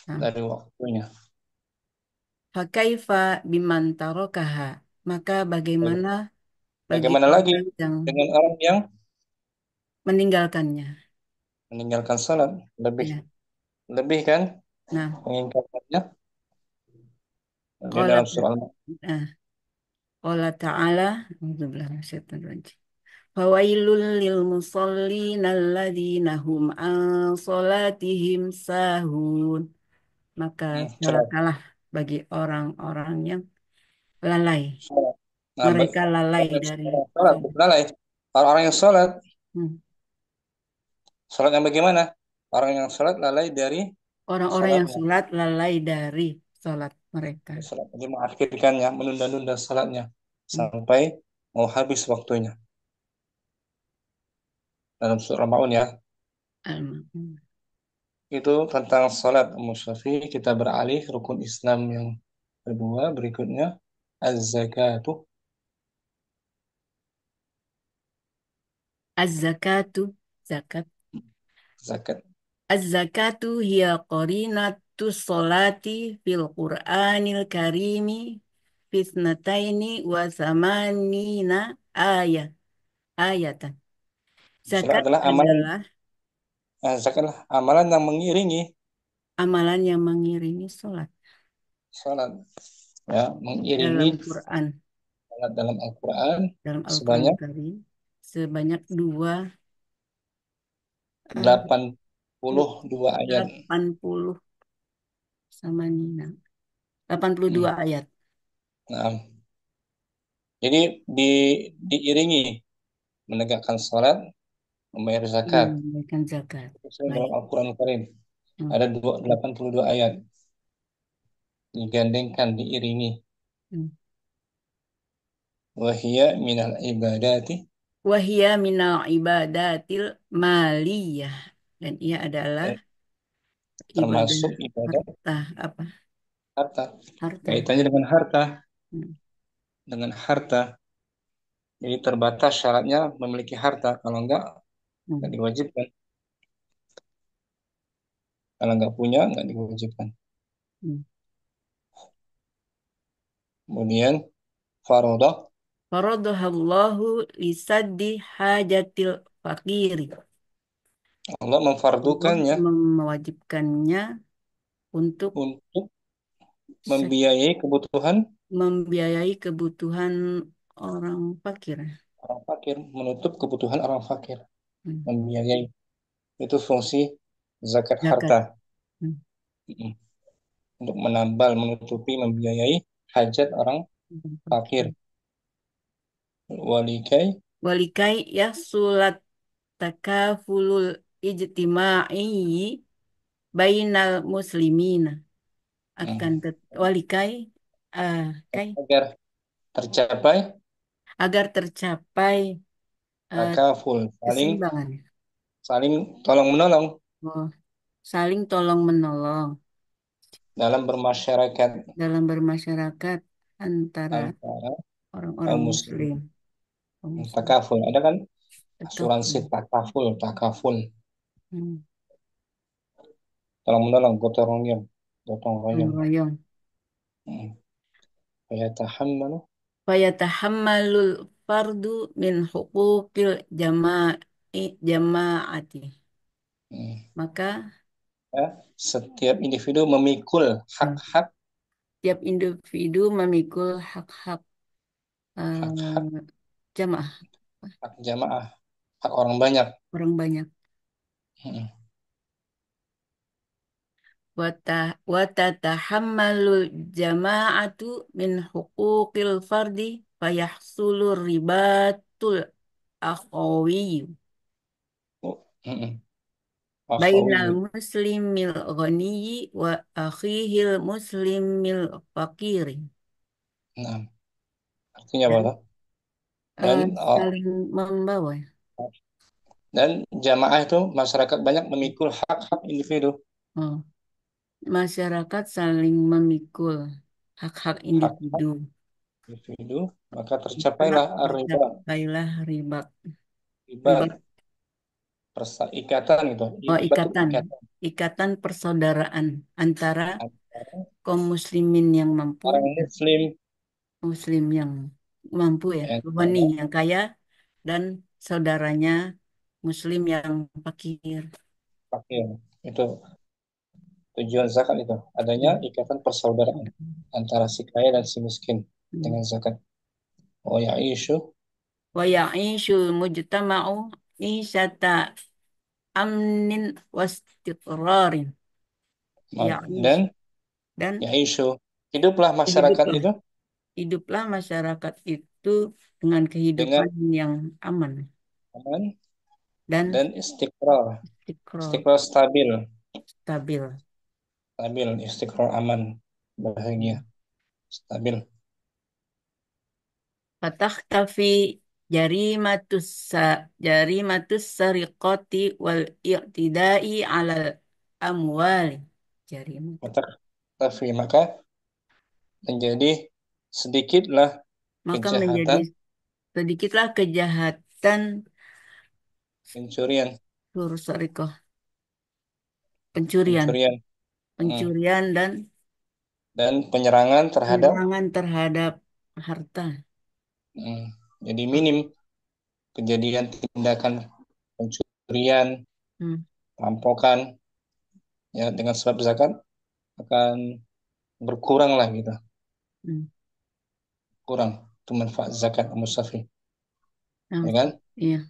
Nah, dari waktunya. fakaifa biman tarakaha. Maka bagaimana bagi Bagaimana lagi orang yang dengan orang yang meninggalkannya? meninggalkan salat lebih Ya. lebih kan Nah, mengingkarkannya di qala dalam surah Al-Maidah. nah, qala ta'ala, auzubillahi minasyaitonir rajim. Fawailul lil musallin alladzina hum an salatihim sahun. Maka Salat. celakalah bagi orang-orang yang lalai. Salat. Nah, Mereka lalai dari salat sholat. lalai. Orang-orang yang salat, Hmm. salat yang bagaimana? Orang yang salat lalai dari Orang-orang yang salatnya. sholat lalai dari sholat mereka. Salat jadi mengakhirkannya, menunda-nunda salatnya Hmm. sampai mau habis waktunya. Dalam surah Al-Maun ya. Al- Itu tentang salat musyafi. Kita beralih rukun Islam yang kedua berikutnya az-zakatu. Az-zakatu, zakat. Zakat. Az-zakatu hiya qarinat waktu sholati fil Qur'anil karimi fitnataini wa samanina ayat ayatan. Salat Zakat adalah amalan. adalah Zakat adalah amalan yang mengiringi amalan yang mengiringi sholat salat. Ya, mengiringi dalam Quran, salat dalam Al-Quran dalam Al-Quran sebanyak Karim sebanyak eh, 82 ayat. 80 sama Nina. 82 Hmm. ayat. Nah, jadi diiringi menegakkan salat, membayar zakat. Memberikan zakat. Sesuai dalam Baik. Al-Quran Karim. Hmm. Ada 82 ayat. Digandengkan, diiringi. Hmm. Wahiyya minal ibadati. Wahia minal ibadatil maliyah. Dan ia adalah eh, ibadah Termasuk ibadah harta apa? harta. Harta. Kaitannya dengan harta. Hmm. Dengan harta. Jadi terbatas syaratnya memiliki harta. Kalau enggak Hmm. diwajibkan. Kalau enggak punya, enggak diwajibkan. Hmm. Kemudian farodah. Faradhahallahu lisaddi hajatil fakiri. Allah Allah memfardukannya mewajibkannya untuk untuk se- membiayai kebutuhan membiayai kebutuhan orang fakir. orang fakir, menutup kebutuhan orang fakir, Hmm. membiayai. Itu fungsi zakat Zakat. harta. Hmm. Mm. Untuk menambal, menutupi, membiayai hajat orang Orang fakir. fakir. Walikai Walikai ya sulat takafulul ijtima'i bainal muslimina akan mm, walikai kai agar tercapai agar tercapai eh, takaful, saling keseimbangan. saling tolong menolong Oh, saling tolong menolong dalam bermasyarakat dalam bermasyarakat antara antara orang-orang kaum muslim. muslim. Kaum muslim. Takaful, ada kan asuransi Takaful. takaful, Hmm. tolong menolong, gotong Gotong royong. royong. Mm. Fayatahammalu. Fayatahammalul fardu min huquqil jamaati. Mm. Maka Ya, setiap individu memikul eh, hak-hak tiap individu memikul hak-hak hak-hak eh, jamaah hak jamaah, hak orang banyak. orang banyak. Mm. Watatahammalul jama'atu min huquqil fardi fayahsulur ribatul akhawi Oh, mm-mm. bainal Akhawiyyu. muslimil ghaniyyi wa akhihil muslimil fakiri Nah, artinya apa dan tuh? Dan saling membawa. dan jamaah itu masyarakat banyak memikul hak-hak individu, Oh, masyarakat saling memikul hak-hak hak-hak individu. individu, maka Maka tercapailah riba, tercapailah riba. riba Riba. ikatan gitu. Oh, Riba itu ikatan. ikatan Ikatan persaudaraan antara antara kaum muslimin yang mampu orang dan muslim muslim yang mampu ya, yang ghani kaya, yang kaya dan saudaranya muslim yang fakir. fakir. Itu tujuan zakat itu. Adanya Hmm. ikatan persaudaraan antara si kaya dan si miskin Hmm. dengan zakat. Oh ya isu Wa ya'ishul mujtama'u isyata amnin wastiqrarin. Ya'ish dan dan ya isu hiduplah masyarakat hiduplah itu hiduplah masyarakat itu dengan dengan kehidupan yang aman aman dan dan istiqrar. istiqrar Istiqrar stabil, stabil. stabil, istiqrar aman, bahagia, stabil. Fataktafi jarimatus sariqati wal i'tidai alal amwali. Jarimat. Maka tapi maka menjadi sedikitlah Maka menjadi kejahatan, sedikitlah kejahatan pencurian, sariqah, pencurian pencurian pencurian dan penyerangan terhadap penyerangan terhadap harta. jadi minim kejadian tindakan pencurian, Hmm. perampokan ya dengan sebab zakat akan berkurang lah gitu, Hmm. kurang itu manfaat zakat musafi Nah, ya kan. iya.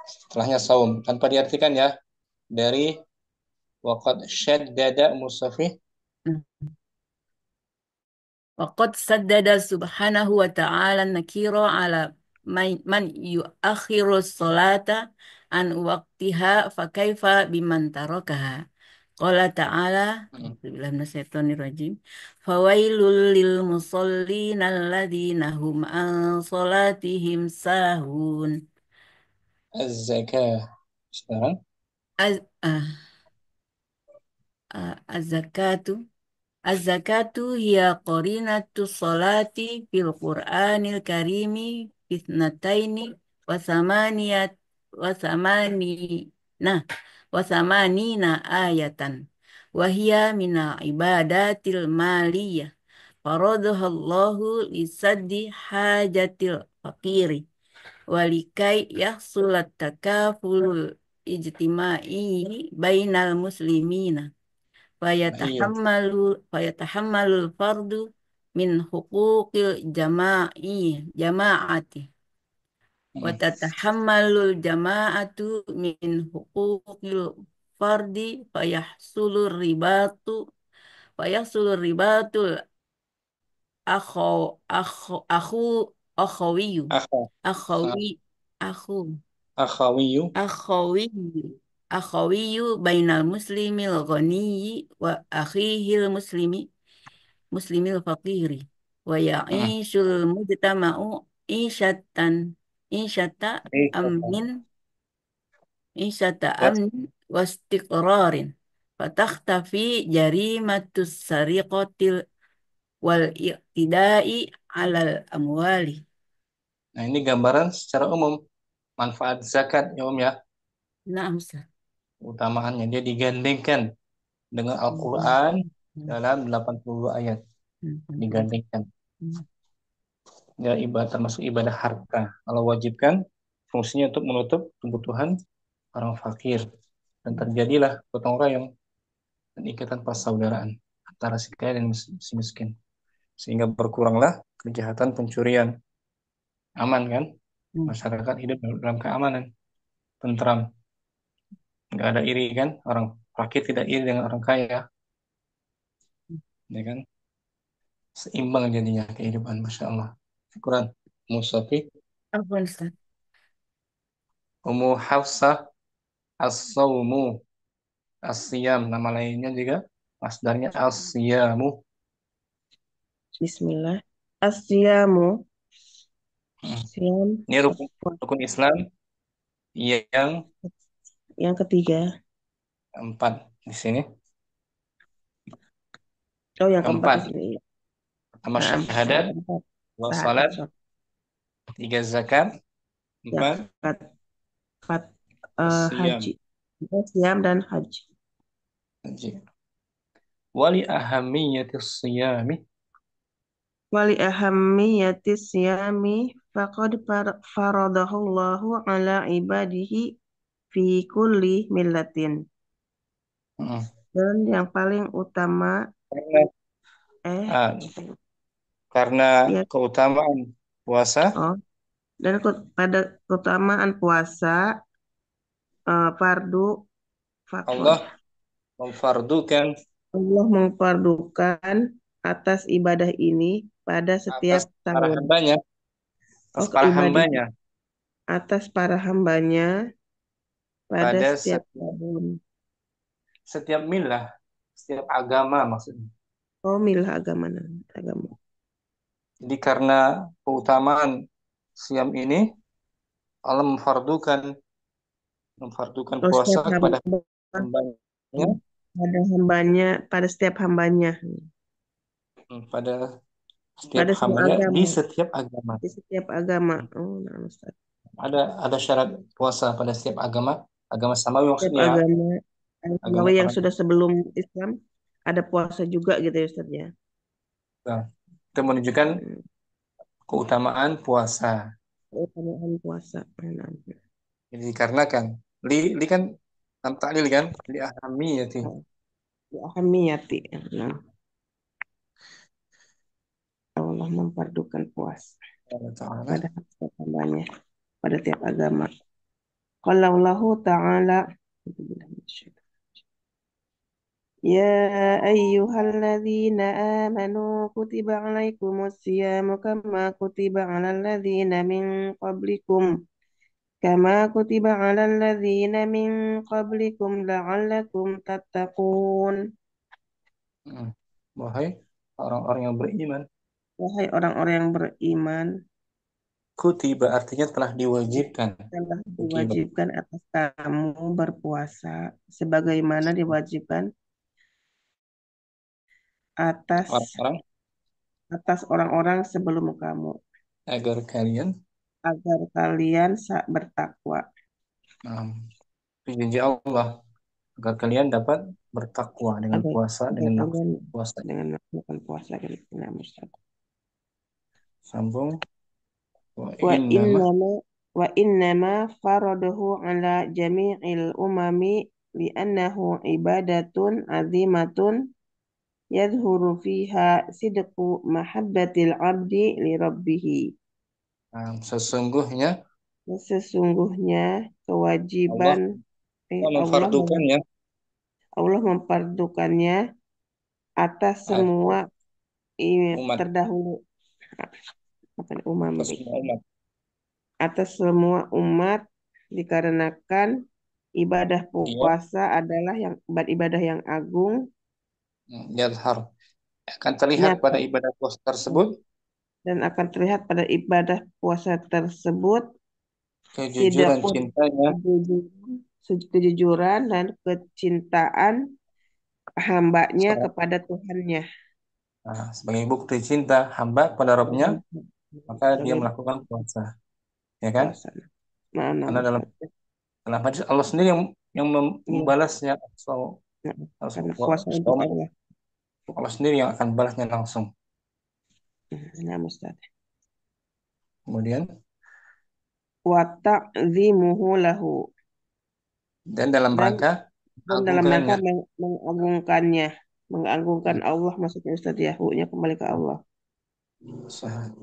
Setelahnya saum tanpa diartikan ya dari waqad syaddada musafi. وقد سدد سبحانه وتعالى النكير على من يؤخر الصلاة عن وقتها فكيف بمن تركها. قال تعالى أعوذ بالله من الشيطان الرجيم فويل للمصلين الذين هم عن صلاتهم ساهون. Az-zakah sekarang Az- ah, الزكاة الزكاة هي قرينة الصلاة في القرآن الكريم في اثنتين وثمانية وثمانين وثمانين آية، وهي من العبادات المالية فرضها الله لسد حاجة الفقير ولكي يحصل التكافل الاجتماعي بين المسلمين. iya. فيتحمل الفرد من حقوق جماعة وتتحمل الجماعة من حقوق الفرد فيحصل الرباط الأخو أخو أخو أخوي Akha أخوي أخو akhawiyu أخوي أخوي بين المسلم الغني وأخيه مسلم الفقير ويعيش المجتمع عيشة عيشة Aisyatan أمن عيشة was أمن واستقرار فتختفي جريمة السرقة والاعتداء على الأموال. nah ini gambaran secara umum manfaat zakat ya ya, Nah, Ustaz. utamaannya dia digandengkan dengan Al-Quran dalam 82 ayat digandengkan. Ya ibadah termasuk ibadah harta. Kalau wajibkan fungsinya untuk menutup kebutuhan orang fakir dan terjadilah gotong royong dan ikatan persaudaraan antara si kaya dan si miskin sehingga berkuranglah kejahatan pencurian. Aman kan? Masyarakat hidup dalam keamanan, tentram, nggak ada iri kan? Orang fakir tidak iri dengan orang kaya, ya kan? Seimbang jadinya kehidupan, masya Allah. Quran Musafi Apa Ustaz? Ummu Hafsah As-Sawmu As-Siyam, nama lainnya juga masdarnya As-Siyamu. Bismillah. Asyamu, Hmm. siam, Ini rukun Islam yang yang ketiga. keempat di sini. Oh, yang keempat di Keempat, sini. pertama Nah, syahadat, keempat. dua Syahadat, salat, sholat, tiga zakat, empat zakat, empat siyam, haji. Siam dan haji. haji. Wali ahammiyatis siyami, Wali ahammiyati siyami faqad faradahullahu ala ibadihi fi kulli millatin. Dan yang paling utama karena karena ya, keutamaan puasa, oh, dan pada keutamaan puasa fardu faqad Allah memfardukan Allah memfardukan atas ibadah ini pada setiap atas para tahun. hambanya, Oh, para ibadah hambanya atas para hambanya pada pada setiap tahun. setiap milah, setiap agama maksudnya. Oh, milah agama. Jadi karena keutamaan siam ini, Allah memfardukan Oh, puasa setiap kepada hamba, hambanya, pada hambanya, pada setiap hambanya, pada setiap pada semua hambanya di agama, setiap agama. di setiap agama. Oh, nah, Ustaz. Ada syarat puasa pada setiap agama, agama samawi Setiap maksudnya. agama agama yang orang sudah sebelum Islam ada puasa juga gitu ya Ustaz ya. Islam. Itu menunjukkan Hmm. keutamaan puasa. Keutamaan puasa. Nah, Jadi dikarenakan li kan taklil kan li ahamiyati. ahamiyati. Nah, Allah memfardukan puasa Allah Ta'ala. pada hambanya pada tiap agama. Qala Allah Ta'ala Ya ayyuhalladzina amanu kutiba alaikumus kama kutiba alal ladzina min qablikum kama kutiba alal ladzina min qablikum la'allakum tattaqun. Hmm. Wahai orang-orang yang beriman, Wahai orang-orang yang beriman, kutiba artinya telah diwajibkan. telah Kutiba diwajibkan atas kamu berpuasa sebagaimana diwajibkan atas orang-orang atas orang-orang sebelum kamu agar kalian agar kalian bertakwa janji Allah agar kalian dapat bertakwa dengan agar, puasa agar dengan nafsu kalian puasa. dengan melakukan puasa dengan Ustaz. Sambung wa Wa innama innama wa innama faradahu ala jami'il umami li'annahu ibadatun azimatun yadhuru fiha sidqu mahabbatil abdi li rabbihi. sesungguhnya Sesungguhnya Allah kewajiban Allah memfardukannya Allah memfardukannya atas semua umat terdahulu apa nih, atas umami semua umat. atas semua umat dikarenakan ibadah Dia puasa adalah yang ibadah yang agung yadhar akan terlihat pada nyata ibadah puasa tersebut dan akan terlihat pada ibadah puasa tersebut kejujuran sidaqun cintanya kejujuran dan kecintaan hambanya seorang kepada Tuhannya sebagai bukti cinta hamba kepada Rabbnya, maka dia sebagai melakukan puasa, ya kan? puasa. Nah, Karena Ustaz. dalam hadis Allah sendiri yang Iya, membalasnya. nah, Langsung karena puasa untuk Allah. Allah sendiri yang akan balasnya langsung. Nah, Ustaz. Kemudian Wa ta'zimuhu lahu dan dalam dan rangka dalam rangka agungkannya. mengagungkannya, mengagungkan Allah maksudnya Ustaz ya, hu-nya kembali ke Allah. Sah-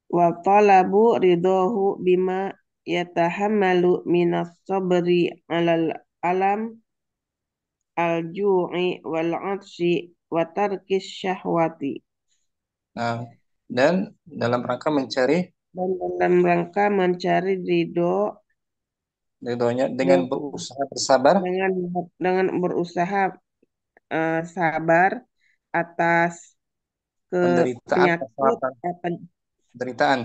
Wa talabu ridahu bima yatahammalu minas sabri alal alam al-ju'i wal 'atshi wa tarkis syahwati. Nah, dan dalam rangka mencari Dan dalam rangka mencari ridhonya dengan de- berusaha bersabar dengan berusaha sabar atas ke penderitaan penyakit kesehatan penderitaan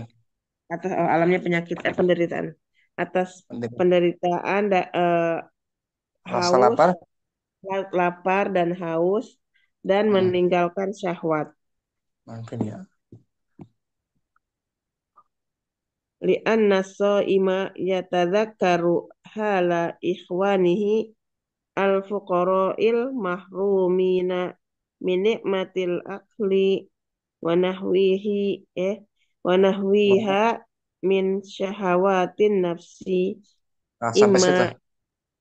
atas alamnya penyakit penderitaan atas penderitaan penderitaan rasa haus lapar. lapar dan haus dan meninggalkan syahwat Mungkin ya. li'anna shaima yatadzakkaru hala ikhwanihi al-fuqara'il mahrumina min nikmatil akli wa nahwihi wa nahwiha min syahawatin nafsi Nah, sampai imma situ.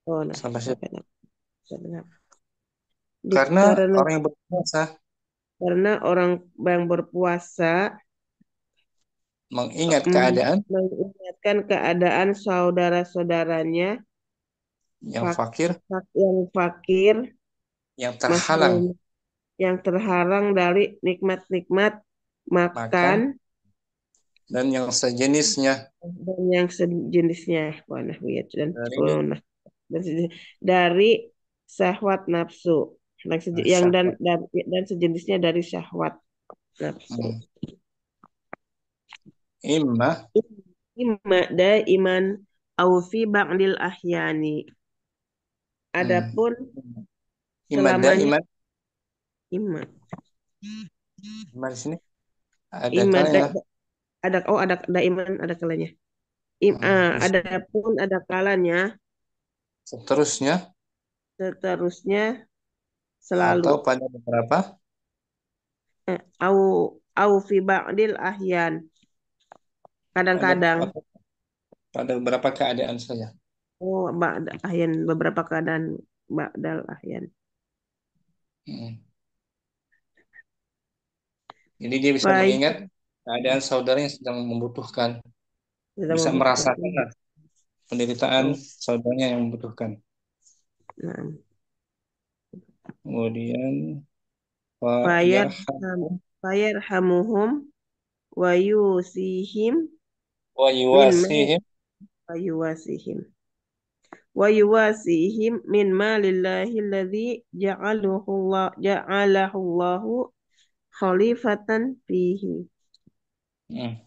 nah Sampai situ. sampai Karena karena orang yang berpuasa orang yang berpuasa mengingat keadaan mengingatkan keadaan saudara-saudaranya yang fakir, yang fakir yang terhalang mahrum yang terhalang dari nikmat-nikmat makan makan dan yang sejenisnya dan yang sejenisnya dan dari dari syahwat nafsu yang syahwat. dan sejenisnya dari syahwat nafsu. Imma Imma daiman au fi ba'dil ahyani. Adapun imma selamanya imma imma di sini ada imma kalanya ada daiman ada kalanya. Adapun ada kalanya seterusnya seterusnya atau selalu. pada beberapa Au au fi ba'dil ahyan. Kadang-kadang. pada beberapa keadaan saja. Oh, ba'da ahyan, beberapa keadaan ba'dal ahyan. Hmm. Jadi dia bisa Baik, mengingat keadaan saudaranya yang sedang membutuhkan, kita bisa membutuhkan. merasakan lah penderitaan Oh, saudaranya yang membutuhkan. nah. Kemudian Fayar fayarham fayarhamuhum wa yusihim wa min ma yuwasihim wa yuwasihim wa yuwasihim min malillahi alladhi ja'alahu Allahu khalifatan fihi. Hmm.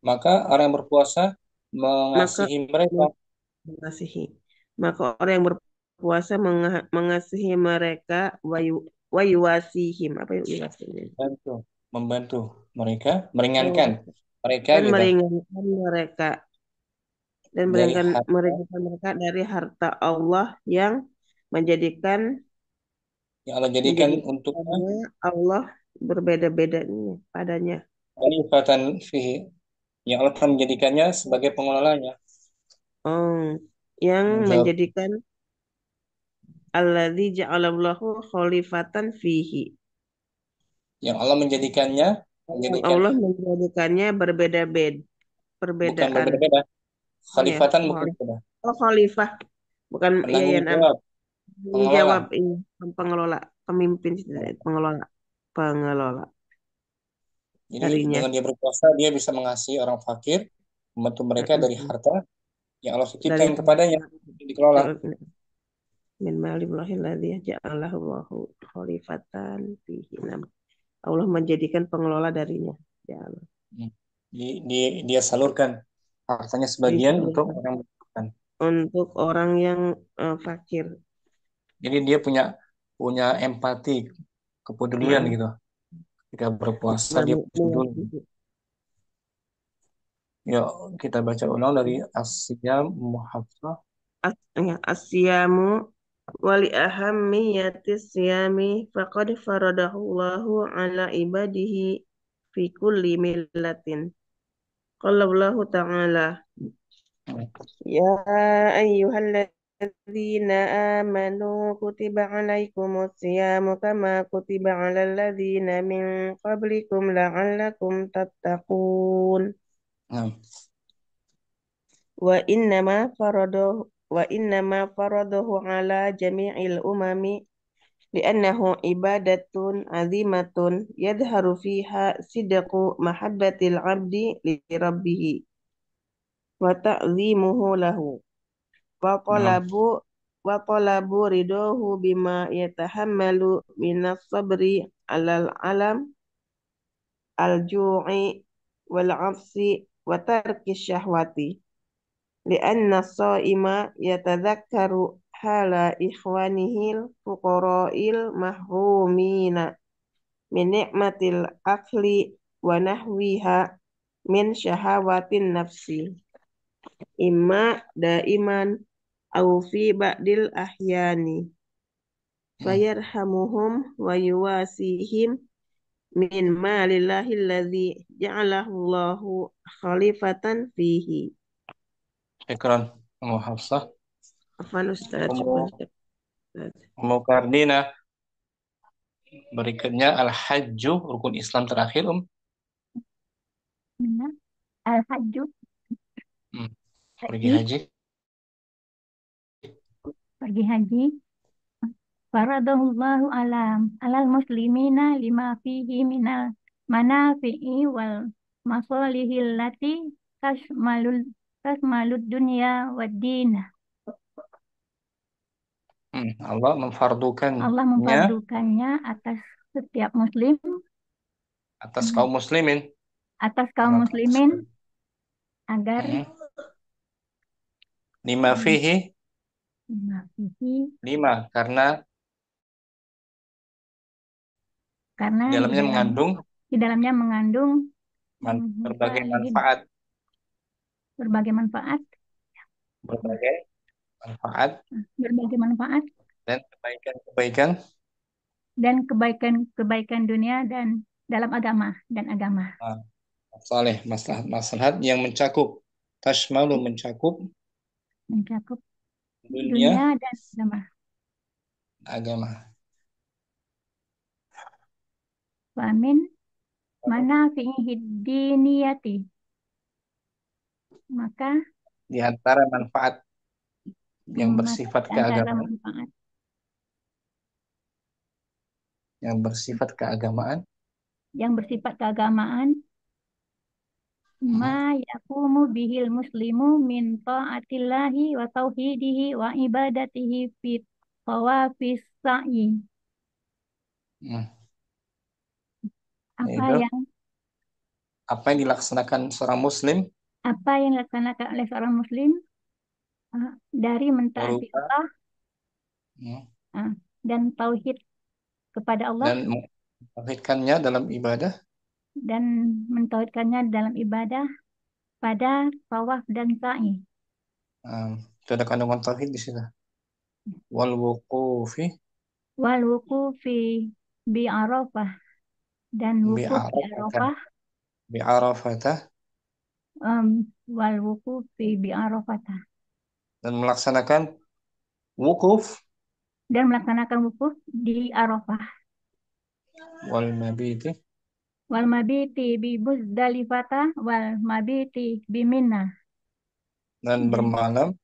Maka orang yang berpuasa Maka mengasihi mereka, mengasihi. Maka orang yang berpuasa mengasihi mereka wa yuwasihim. Apa yang yuwasihim? membantu mereka, Oh, meringankan mereka dan gitu meringankan mereka dari harta meringankan mereka dari harta Allah yang menjadikan yang Allah jadikan untuknya menjadikannya Allah berbeda-beda padanya. khalifatan fihi, yang Allah telah menjadikannya sebagai pengelolanya. Oh, yang Tanggung jawab menjadikan alladzi ja'alallahu khalifatan fihi. yang Allah menjadikannya, Yang menjadikan Allah menjadikannya berbeda-beda, bukan perbedaan. berbeda-beda, Oh ya, khalifatan bukan beda, oh khalifah, bukan penanggung yayan jawab, pengelola. jawab ini pengelola, pemimpin, pengelola, pengelola Jadi darinya. dengan dia berpuasa dia bisa mengasihi orang fakir, membantu mereka dari Mm-mm. harta yang Allah Dari titipkan kepadanya untuk dikelola. min malillahi alladzi ja'alahu Allahu khalifatan fihi. Allah menjadikan pengelola darinya. Ya Allah. Dia salurkan hartanya sebagian untuk Disalurkan orang yang membutuhkan. untuk orang yang fakir. Jadi dia punya punya empati, kepedulian Nah, gitu. Ketika berpuasa dia peduli. mengasihi. Yuk kita baca ulang dari As-Siyam Muhafsah. Asyamu wali ahammiyati siyami faqad faradahullahu ala ibadihi fi kulli millatin. Qala Allah ta'ala ya ayyuhalladzina amanu kutiba alaikumus siyamu kama kutiba alal ladzina min qablikum la'allakum tattaqun. Nah, Wa innama faradahu ala jami'il umami li'annahu ibadatun azimatun yadharu fiha sidqu mahabbatil abdi li rabbih wa ta'zimuhu lahu wa nah, talabu wa talabu ridahu bima yatahammalu minas sabri alal alam al-ju'i wal 'atsi wa tarki syahwati لأن الصائم يتذكر حال إخوانه الفقراء المحرومين من نعمة الأكل ونحوها من شهوات النفس إما دائما أو في بعض الأحيان فيرحمهم ويواسيهم من مال الله الذي جعله الله خليفة فيه. Syukran Muhafsah. Afwan Ustaz, syukran Ustaz. Mukardina. Berikutnya Al-Hajju, rukun Islam terakhir, Al-Hajju, pergi haji. pergi haji. Faradahullahu alal muslimina lima fihi minal manafi'i wal masalihil lati tasmalud dunya wad din. Allah memfardukannya Allah memfardukannya atas setiap muslim, atas kaum muslimin, atas kaum muslimin agar lima fihi, lima karena di dalamnya mengandung berbagai manfaat, berbagai manfaat, dan kebaikan-kebaikan kebaikan-kebaikan dunia dan dalam agama dan agama. saleh, maslahat-maslahat yang mencakup tashmalu mencakup Mencakup dunia dunia dan agama. agama. Wamin manafihi diniyati. Maka Di antara manfaat yang maka bersifat di antara keagamaan, manfaat yang bersifat keagamaan ma yaqumu bihil muslimu min ta'atillahi wa tauhidihi wa ibadatihi fi tawafis sa'i. Hmm, Apa yaitu yang apa yang dilaksanakan seorang muslim dilaksanakan oleh seorang muslim dari mentaati berupa Allah dan tauhid kepada Allah dan mentauhidkannya dalam ibadah dan mentauhidkannya dalam ibadah pada tawaf dan sa'i. itu ada kandungan tauhid di situ. Wal wuqufi Wal wuqufi bi Arafah dan bi wukuf di Arafah Arafah bi Arafah wal wuqufi bi Arafah dan melaksanakan wukuf dan melaksanakan wukuf di Arafah wal mabiti wal mabiti bi Muzdalifah wal mabiti bi Mina dan bermalam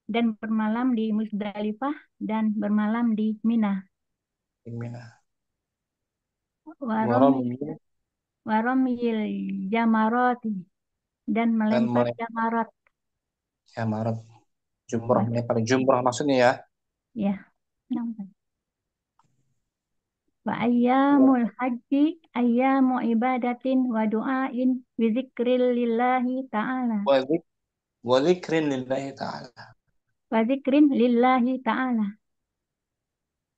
bermalam di Muzdalifah dan bermalam di Mina. di Mina. Waromil waromil jamaroti dan melempar jamarat. Jamarat jumroh, melempar jumroh maksudnya ya. Ya. Wa ayyamul haji ayyamu ibadatin wa du'ain wa zikril lillahi ta'ala. Wa dzikrin lillahi ta'ala. Wa zikrin lillahi ta'ala.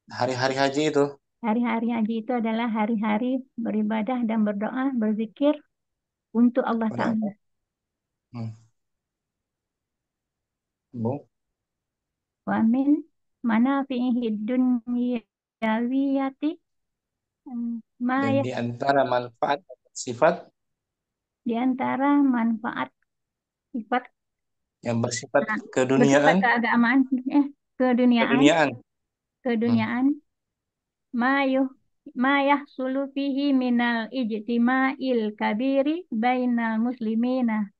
Hari-hari haji itu. Hari-hari haji itu adalah hari-hari beribadah dan berdoa, berzikir untuk Allah Ta'ala. Wa min manafihi dunyawiyati dan di antara manfaat sifat di antara manfaat sifat yang bersifat keduniaan, bersifat keagamaan, keduniaan ma yahsulu fihi minal ijtima'il kabiri bainal muslimina.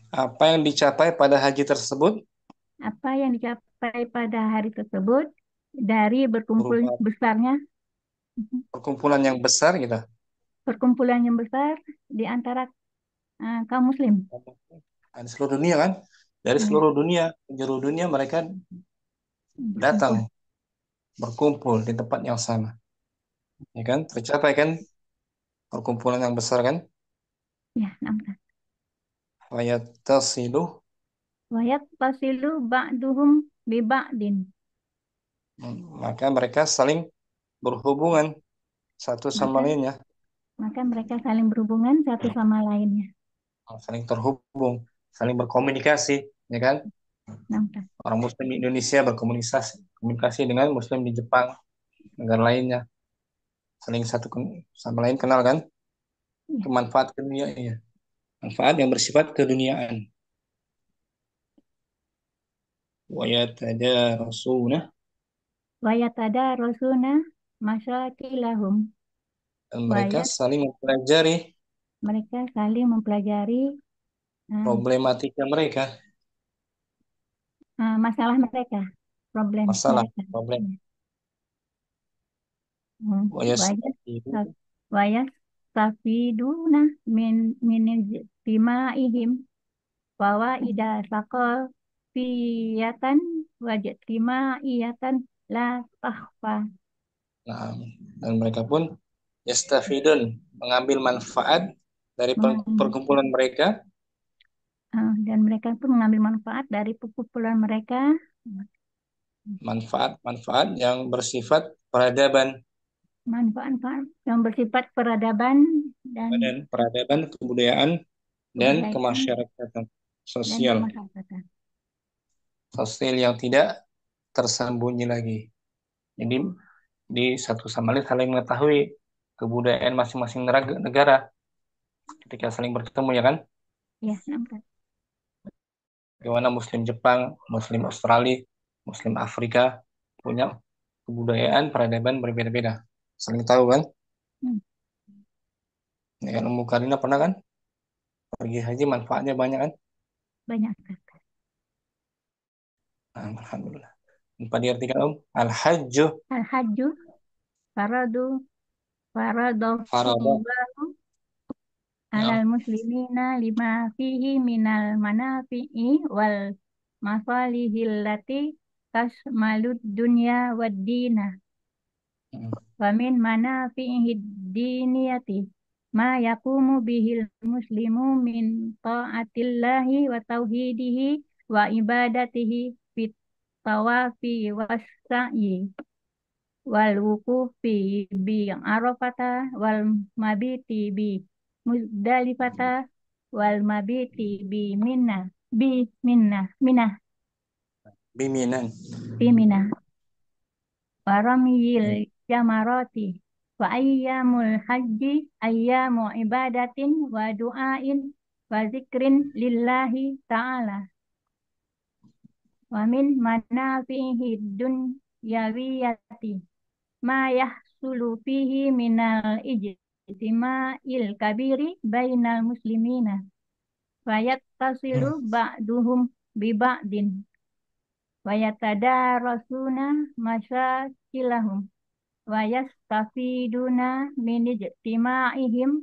Apa yang dicapai pada haji tersebut? Apa yang dicapai pada hari tersebut dari berkumpul besarnya perkumpulan yang besar gitu. Perkumpulan yang besar di antara kaum muslim. Di seluruh dunia kan? Dari seluruh dunia mereka datang berkumpul di tempat yang sama. Ya kan? Tercapai kan perkumpulan yang besar kan? Ya, nampak. Wayattasilu ba'duhum bi ba'din. Maka mereka saling berhubungan satu sama lainnya. Maka mereka saling berhubungan satu sama lainnya. Saling terhubung, saling berkomunikasi, ya kan? Nampak. Orang Muslim di Indonesia berkomunikasi dengan Muslim di Jepang, negara lainnya. Saling satu sama lain kenal kan? Manfaat keduniaan. Manfaat yang bersifat keduniaan. Wa yatadarasuna masyakilahum. Dan mereka saling mempelajari problematika mereka. Masalah mereka, problem. Wayastafiduna min ijtimaihim bahwa ida saqafiyatan wajtimaiyatan la tahfa. Nah, dan mereka pun yastafidun, mengambil manfaat dari perkumpulan mereka. Dan mereka pun mengambil manfaat dari perkumpulan mereka. Manfaat yang bersifat peradaban. Manfaat yang bersifat peradaban dan peradaban, kebudayaan dan kemasyarakatan sosial. Sosial yang tidak tersembunyi lagi. Jadi di satu sama lain saling mengetahui kebudayaan masing-masing negara ketika saling bertemu, ya kan? Ya, nampak. Bagaimana Muslim Jepang, Muslim Australia, Muslim Afrika punya kebudayaan peradaban berbeda-beda. Saling tahu kan? Hmm, Ya kan, Ummu Karina pernah kan? Pergi haji manfaatnya banyak kan? banyak. Alhamdulillah. Apa diartikan Al-Hajju Al-Hajju faradu farada. faradallahu Nah, alal muslimina lima fihi minal manafi'i wal masalihil lati tasmalud dunya wad dina mm, wa min manafi'i diniyati ma yakumu bihil muslimu min ta'atillahi wa tauhidihi wa ibadatihi fit tawafi was sa'i wal wukufi bi arafata wal mabiti bi muzdalifata wal mabiti bi Biminan. minah waramiyil Mm, jamarati wa ayyamul haji ayyamu ibadatin wa du'ain wa zikrin lillahi ta'ala wa min manafihi dunyawiyati ma yahsulu fihi minal ijtima'il kabiri bainal muslimina wa yattasilu mm, ba'duhum bi ba'din wa yatadarasuna masyakilahum wa yastafiduna min ijtima'ihim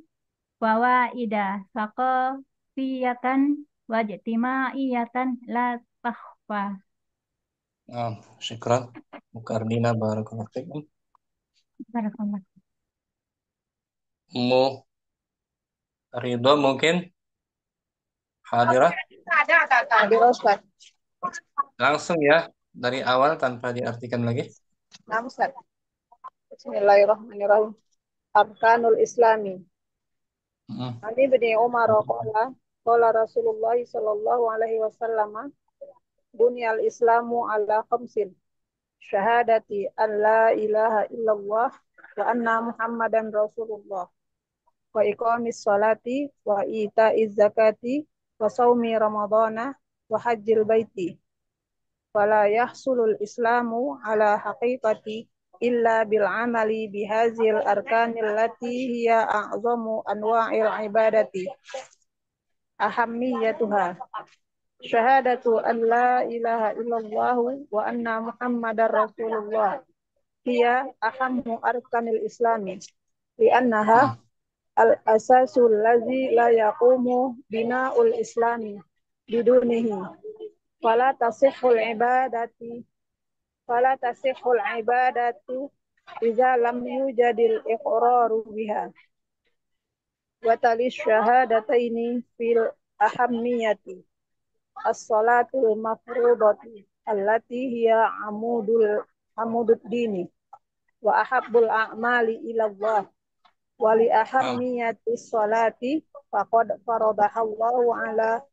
fawaida saqafiyatan wa ijtima'iyatan la takhfa. syukran. Ummu Karina barakallahu fikum. Barakallah. Ummu Ridho mungkin hadirah Hadir Ustaz. langsung ya dari awal tanpa diartikan lagi. Nah, Ustaz. Bismillahirrahmanirrahim. Arkanul Islami. Mm, Ani bin Umar qala Rasulullah sallallahu alaihi wasallam bunyal Islamu ala khamsin. Syahadati an la ilaha illallah wa anna Muhammadan Rasulullah wa iqamis salati wa ita'iz zakati wa saumi ramadhana wa hajjil baiti. Wala yahsulul islamu ala haqiqati illa bil amali bihazil arkanil lati hiya a'zamu anwa'il ibadati ahammiyatuha syahadatu an la ilaha illallah wa anna muhammadar rasulullah hiya ahammu arkanil islami li'annaha mm, al-asasul ladzi la yaqumu bina'ul islami bidunihi fala tasihhul ibadati fala tasihhul ibadatu idza lam yujadil iqraru biha wa tali syahadataini fil ahammiyati as-salatul mafrudati allati hiya amudud dini wa ahabbul a'mali ila Allah wa li ah, ahammiyati salati faqad faradahallahu ala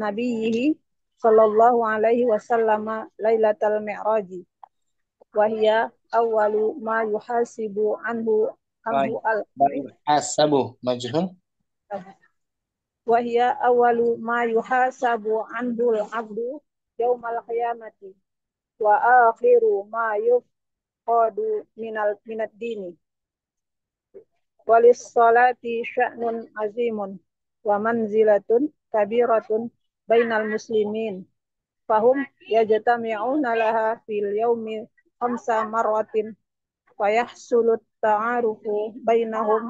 nabiyyihi sallallahu alaihi wasallam lailatal mi'raji wa hiya awwalu ma yuhasibu anhu baik. Baik. Hasabu majhul. wa hiya awwalu ma yuhasabu anhu al-'abdu yaumal qiyamati wa akhiru ma yufqadu minad dini walis salati sya'nun azimun wa manzilatun kabiratun bainal muslimin fahum yajtami'una laha fil yaumi khamsa marratin wa yahsulut ta'arufu bainahum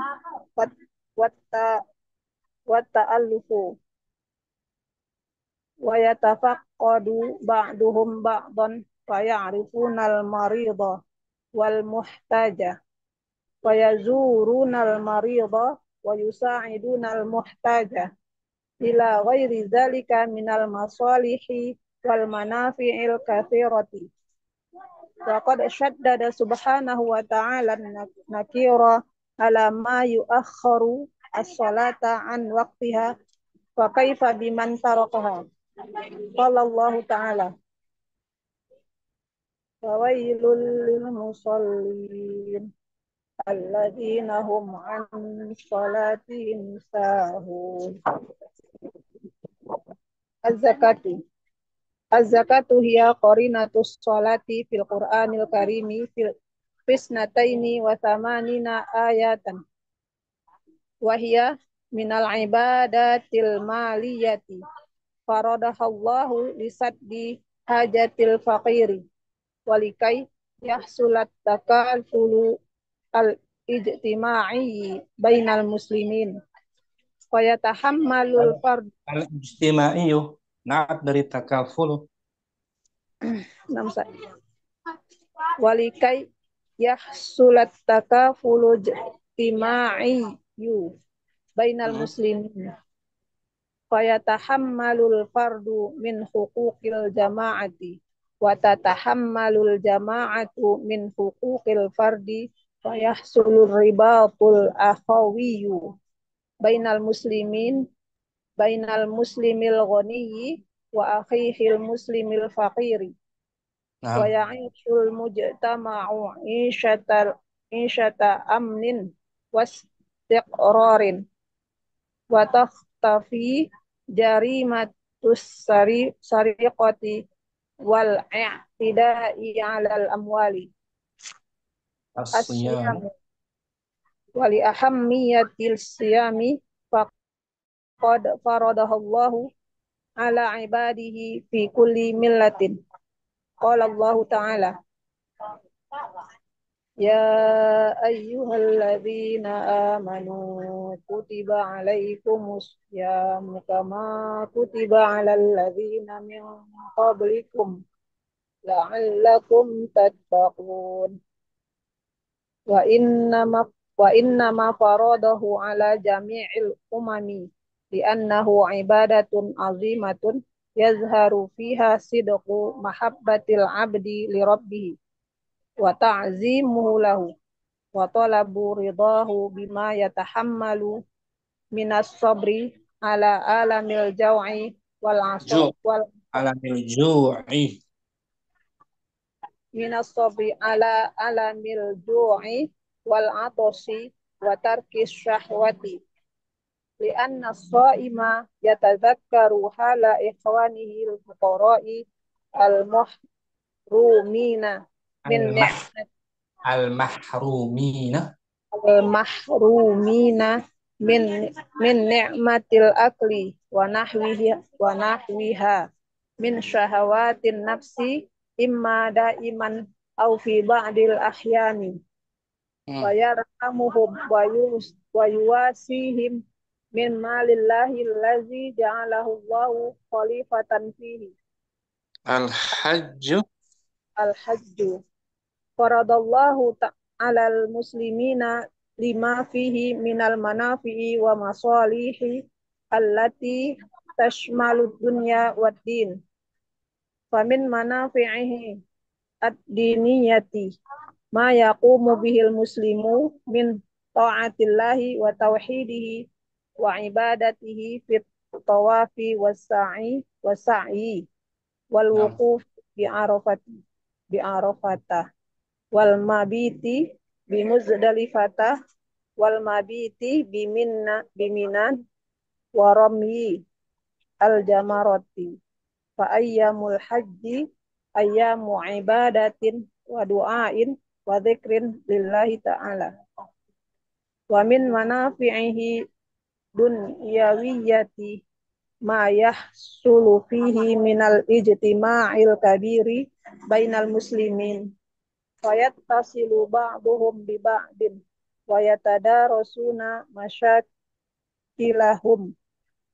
wa ta'allufu wa yatafaqqadu ba'duhum ba'dan fa ya'rifuna al-marida wal muhtaja wa yazuruna al-marida wa yusa'iduna al-muhtaja ila ghairi dzalika minal masalihi wal manafi'il katsirati. Wa qad shaddada subhanahu wa ta'ala nakira ala ma yu'akhkharu as-salata an waqtiha fa kaifa biman tarakaha. Qala Allah ta'ala Fawailul lil musallin alladzina hum an salatihim sahun. Az-zakatu. Az-zakatu hiya qarinatus sholati fil Qur'anil Karimi fisnataini wa thamanina ayatan. Wa hiya minal ibadatil maliyati. Faradahallahu lisaddi hajatil faqiri. Walikai yahsulat takafulu al-ijtima'i bainal muslimin. Fayatahammalul fard. Al-ijtimaiyu naat dari takaful. Walikai yahsulat takafulu ijtima'i bainal muslimin. Fayatahammalul fardu min huquqil jama'ati wa tatahammalul jama'atu min huquqil fardi fayahsulur ribatul akhawiyyu bainal muslimin bainal muslimil ghaniyyi wa akhihil muslimil faqiri wa ya'ishul mujtama'u isyata amnin wastiqrarin wa takhtafi jarimatus sariqati wal i'tida'i 'alal amwali As-siyam. Wali ahammiyatil siyami faqad faradahallahu ala ibadihi fi kulli millatin. Qala Allah ta'ala Ya ayyuhalladzina amanu kutiba alaikumus siyamu kama kutiba alal ladzina min qablikum la'allakum tattaqun. Wa innama faradahu ala jami'il umami li'annahu ibadatun azimatun yazharu fiha sidqu mahabbatil abdi li rabbih wa ta'zimuhu lahu wa talabu ridahu bima yatahammalu minas sabri ala alamil jaw'i wal asab wal alamil ju'i minas sabri ala alamil ju'i wal atosi wa tarkis syahwati li'anna as-sha'ima yatadhakkaru hala ikhwanihi al-fuqara'i al-mahrumina min ni'mat al-mahrumina al-mahrumina min ni'matil akli wa nahwiha min syahawatin nafsi imma daiman au fi ba'dil ahyani wa yarhamuhum wa yuwasihim min malillahi allazi ja'alahu Allahu khalifatan fihi. Al-hajju Faradallahu ta'alal muslimina lima fihi minal manafi'i wa masalihi allati tashmalud dunya wad din. Famin manafi'ihi ad-diniyati ma yaqumu bihil muslimu min ta'atillahi wa tauhidihi wa ibadatihi fit tawafi was-sa'i wal wuquf bi Arafata wal mabiti bi Muzdalifata wal mabiti biminan wa ramyi al jamarati fa ayyamul haji ayyamu ibadatin wa du'ain wa dzikrin lillahi ta'ala wa min manafi'ihi dunyawiyyati ma yahsulu fihi minal ijtima'il kabiri bainal muslimin fayattasilu ba'duhum bi ba'din wa yatadarasuna masyakilahum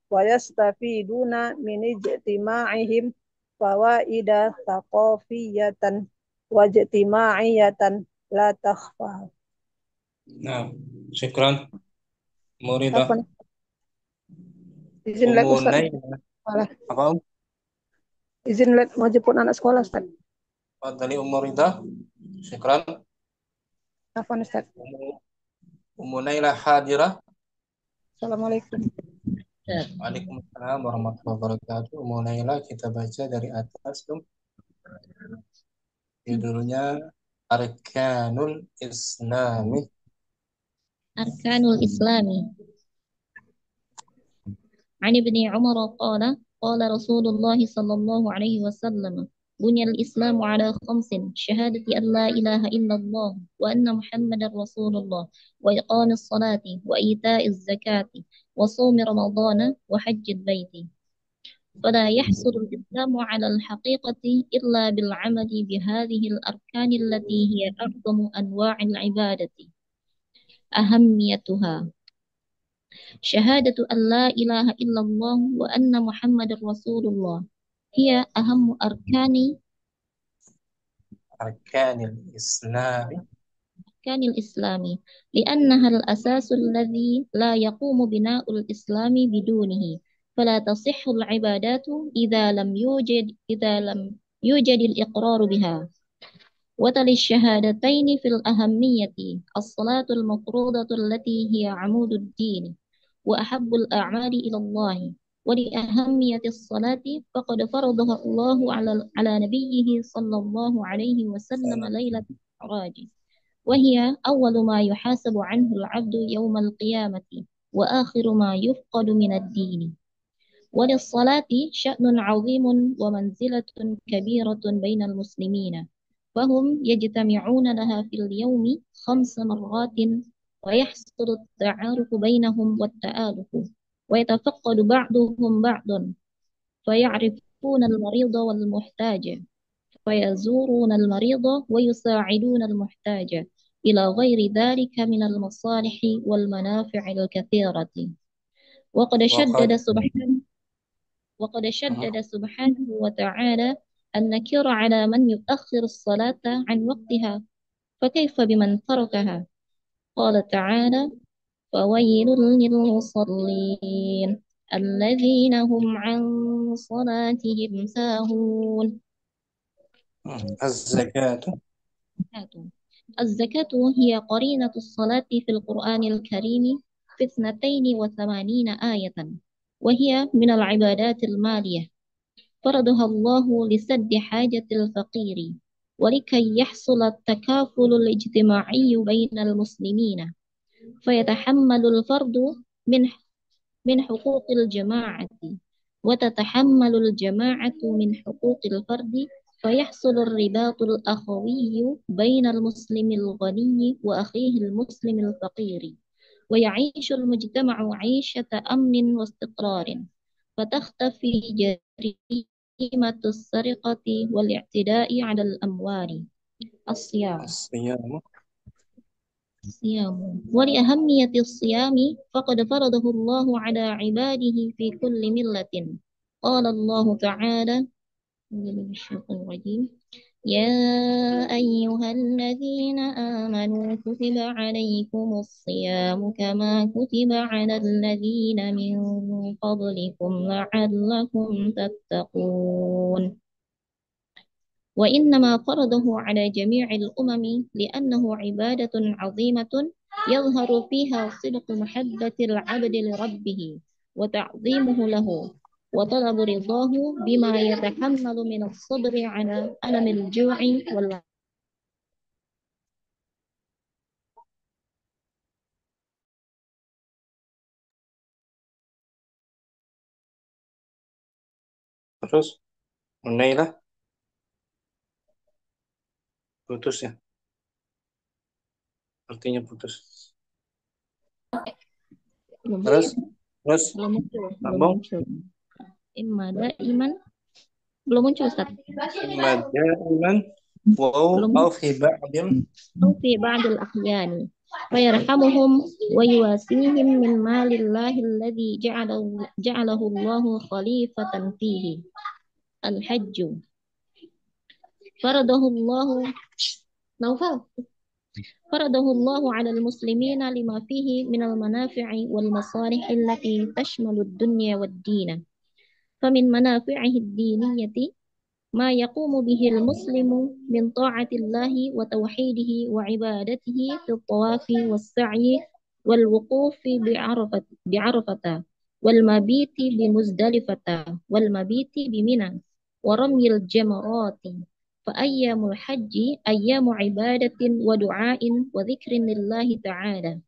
wa yastafiduna min ijtima'ihim fawaida thaqafiyatan wa ijtima'iyatan la takhfa. Nah, syukran Muridah. Izin lihat Ustaz. Apa? Izin lihat mau jemput anak sekolah Ustaz. Fadhali Muridah. Syukran. Afwan Ustaz. Nailah hadirah. Assalamualaikum. Waalaikumsalam warahmatullahi wabarakatuh. Nailah kita baca dari atas dong. Judulnya Arkanul Islami. Arkanul Islami. عن ابن عمر قال رسول الله صلى الله عليه وسلم بني الإسلام على 5 شهادة أن لا إله إلا الله وأن محمد رسول الله وإقام الصلاة وإيتاء الزكاة وصوم رمضان وحج البيت فلا يحصل الإسلام على الحقيقة إلا بالعمل بهذه الأركان التي هي أعظم أنواع العبادة أهميتها شهادة أن لا إله إلا الله وأن محمد رسول الله هي أهم أركان الإسلام الإسلام لأنها الأساس الذي لا يقوم بناء الإسلام بدونه فلا تصح العبادات إذا لم يوجد الإقرار بها وتلي الشهادتين في الأهمية الصلاة المفروضة التي هي عمود الدين وأحب الأعمال إلى الله ولأهمية الصلاة فقد فرضها الله على نبيه صلى الله عليه وسلم ليلة المعراج وهي أول ما يحاسب عنه العبد يوم القيامة وآخر ما يفقد من الدين وللصلاة شأن عظيم ومنزلة كبيرة بين المسلمين فهم يجتمعون لها في اليوم 5 مرات ويحصل التعارف بينهم والتآلف ويتفقد بعضهم بعضا فيعرفون المريض والمحتاج فيزورون المريض ويساعدون المحتاج إلى غير ذلك من المصالح والمنافع الكثيرة وقد شدد سبحانه وتعالى النكير على من يؤخر الصلاة عن وقتها فكيف بمن تركها قال تعالى فويل للمصلين الذين هم عن صلاتهم ساهون الزكاة هي قرينة الصلاة في القرآن الكريم في 82 آية وهي من العبادات المالية فرضها الله لسد حاجة الفقير ولكي يحصل التكافل الاجتماعي بين المسلمين فيتحمل الفرد من حقوق الجماعة وتتحمل الجماعة من حقوق الفرد فيحصل الرباط الأخوي بين المسلم الغني وأخيه المسلم الفقير ويعيش المجتمع عيشة أمن واستقرار فتختفي جريمة السرقة والاعتداء على الأموال الصيام ولأهمية الصيام فقد فرضه الله على عباده في كل ملة قال الله تعالى يا أيها الذين آمنوا كتب عليكم الصيام كما كتب على الذين من قبلكم لعلكم تتقون وإنما فرضه على جميع الأمم لأنه عبادة عظيمة يظهر فيها صدق محبة العبد لربه وتعظيمه له وطلب رضاه بما يتحمل من الصبر على ألم الجوع Terus Munailah putus ya, artinya putus. Terus belum sambung. Imma daiman belum muncul Ustaz. Imma daiman أو في بعض الأحيان فيرحمهم ويواسيهم من مال الله الذي جعله الله خليفة فيه الحج فرضه الله على المسلمين لما فيه من المنافع والمصالح التي تشمل الدنيا والدين فمن منافعه الدينية ما يقوم به المسلم من طاعة الله وتوحيده وعبادته في الطواف والسعي والوقوف بعرفة والمبيت بمزدلفة والمبيت بمنى ورمي الجمرات فأيام الحج أيام عبادة ودعاء وذكر لله تعالى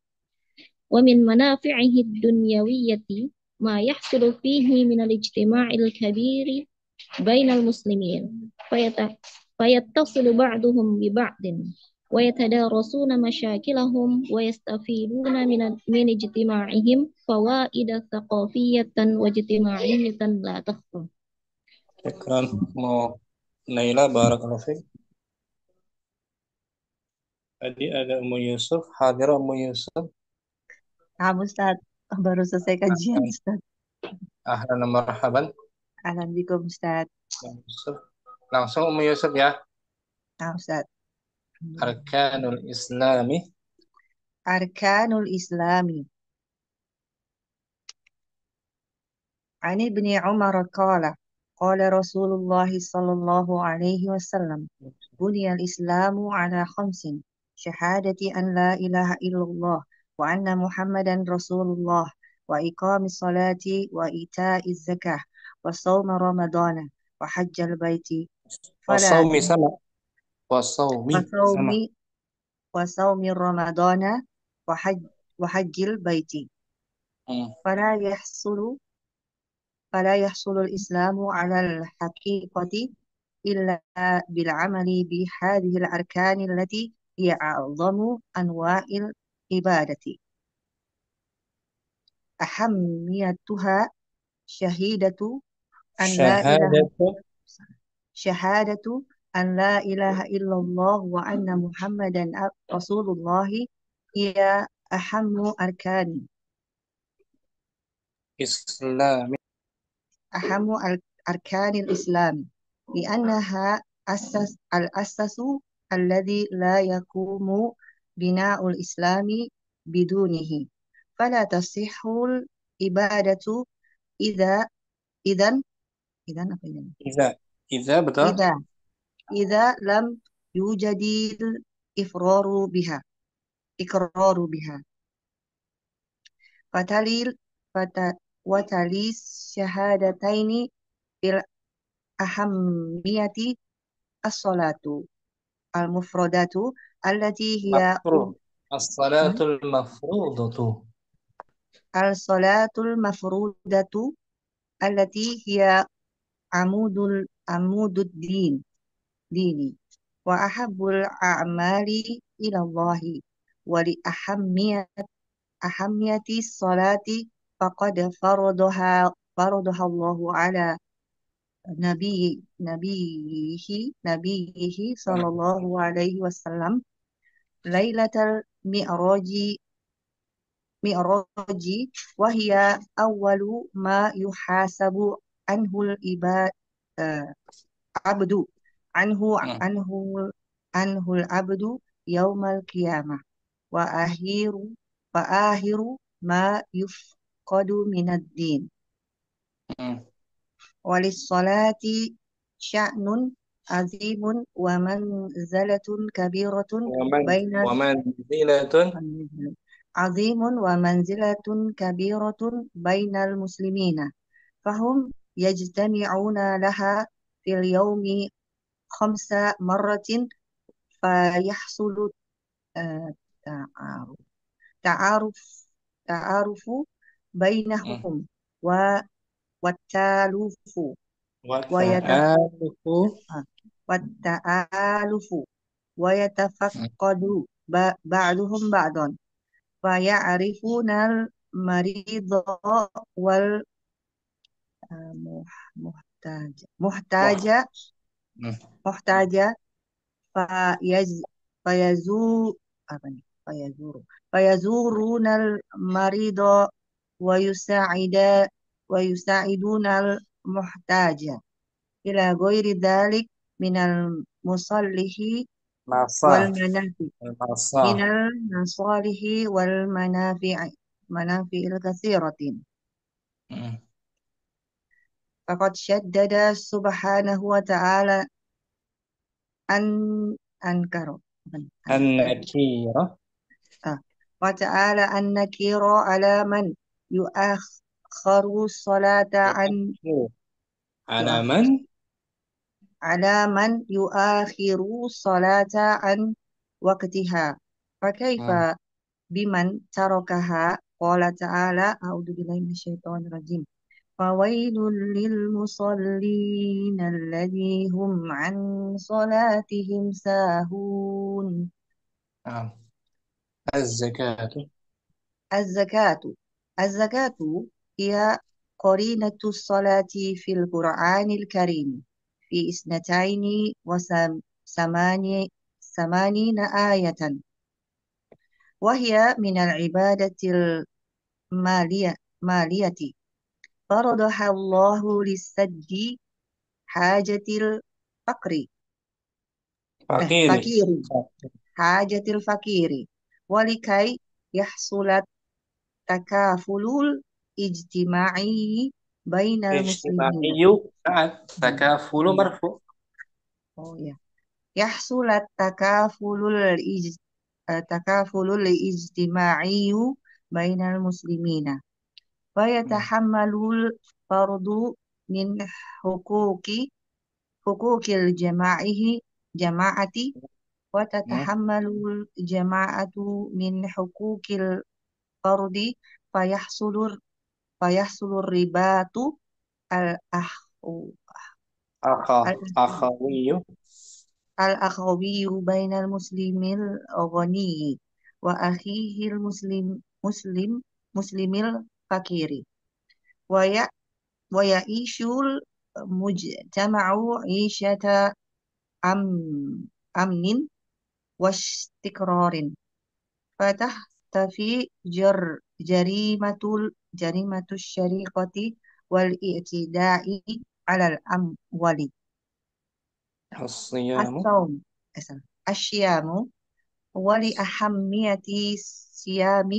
ومن منافعه الدنيوية ما يحصل فيه من الاجتماع الكبير بين المسلمين فيتصل بعضهم ببعض ويتدارسون مشاكلهم ويستفيدون من اجتماعهم فوائد ثقافية واجتماعية لا تخفى. Syukran. Mau Naila, barakallahu fiik. Tadi ada Ummu Yusuf, hadirah Ummu Yusuf. Ustaz, baru selesai kajian Ustaz. Ahlan wa marhaban. Alhamdulillah Ustaz. Ummu Yusuf. Langsung Ummu Yusuf ya. Ustaz. Arkanul Islami. Arkanul Islami. Ani ibn Umar qala Rasulullah sallallahu alaihi wasallam buniyal Islamu ala khamsin syahadati an la ilaha illallah wa anna Muhammadan Rasulullah wa iqamis salati wa ita'iz zakah wa sawma ramadana wa hajjal baiti Wasawmi sama. Wasawmi sama. wa sawmi ramadana wa hajjil baiti فلا يحصل الإسلام على الحقيقة إلا بالعمل بهذه الأركان التي هي أعظم أنواع العبادة أهميتها شهادة أن لا إله إلا الله وأن محمدا رسول الله هي أهم أركان الإسلام لأنها الأساس الذي لا يقوم بناء الإسلام بدونه فلا تصح العبادة إذا لم يوجد الإقرار بها وتلي الشهادتين بالأهمية الصلاة المفردة التي هي الصلاة المفروضة التي هي عمود الدين وأحب الأعمال إلى الله ولأهمية الصلاة فقد فرضها الله على نبيه صلى الله عليه وسلم ليلة المعراج وهي أول ما يحاسب عنه العبد يوم القيامة وآخر ما يفقد من الدين وللصلاة شأن عظيم ومنزلة كبيرة بين المسلمين فهم يجتمعون لها في اليوم 5 مرات فيحصل تعارف بينهم والتآلف ويتفقد بعضهم بعضا فيعرفون المريض والمحتاج فيزورون المريض ويساعدون المحتاج إلى غير ذلك من المصالح والمنافع الكثيرة فقد شدد سبحانه وتعالى النكير على من يؤخر الصلاة على من يؤخر الصلاة عن وقتها فكيف بمن تركها قال تعالى أعوذ بالله من الشيطان الرجيم فويل للمصلين الذين هم عن صلاتهم ساهون الزكاة. الزكاة هي قرينة الصلاة في القرآن الكريم في 82 آية وهي من العبادة المالية فرضها الله لسد حاجة الفقر فقيري. فقير حاجة الفقير ولكي يحصل التكافل الاجتماعي بين المسلمين. اجتماعي تكافل مرفوع. يحصل التكافل الاجتماعي بين المسلمين ويتحمل الفرد من حقوق الجماعة وتتحمل الجماعة من حقوق الفرد فيحصل الرباط أخوي. الأخوي بين المسلم الغني وأخيه مسلم الفقير ويعيش المجتمع عيشة أمن واستقرار فتختفي جريمة السرقة والاعتداء على الأموال. الصيام ولأهمية الصيام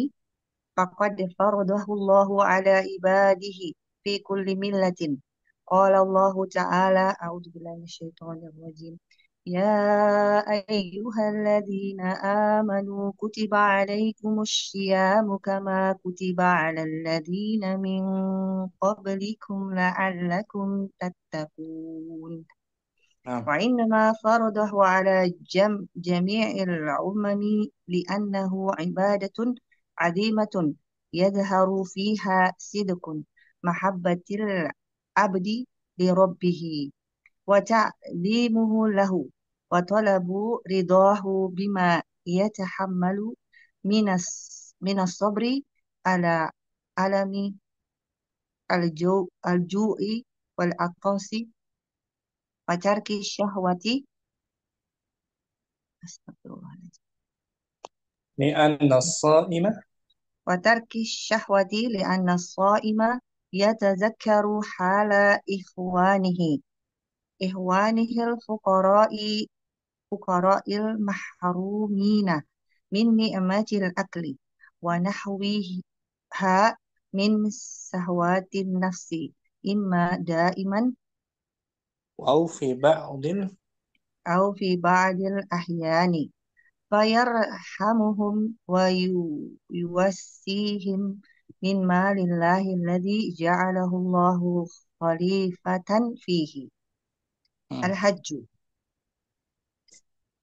فقد فرضه الله على عباده في كل ملة قال الله تعالى أعوذ بالله من الشيطان الرجيم يا أيها الذين آمنوا كتب عليكم الصيام كما كتب على الذين من قبلكم لعلكم تتقون وإنما فرضه على جميع الأمم لأنه عبادة عظيمة يظهر فيها صدق محبة العبد لربه وتعليمه له وطلب رضاه بما يتحمل من الصبر على ألم الجوع والعطش وترك الشهوة لأن الصائم يتذكر حال إخوانه الفقراء المحرومين من نعمة الأكل ونحوها من شهوات النفس إما دائما أو في بعض الأحيان فيرحمهم ويوسيهم من مال الله الذي جعله الله خليفة فيه.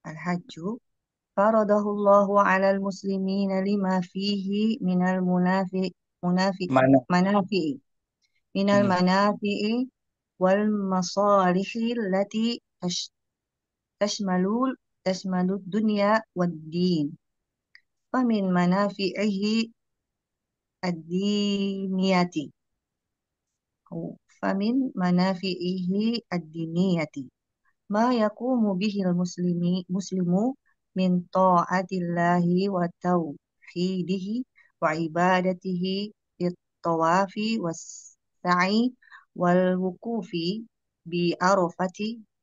الحج فرضه الله على المسلمين لما فيه من المنافع والمصالح التي تشمل الدنيا والدين فمن منافعه الدينية ما يقوم به المسلم من طاعة الله وتوحيده وعبادته بالطواف والسعي والوقوف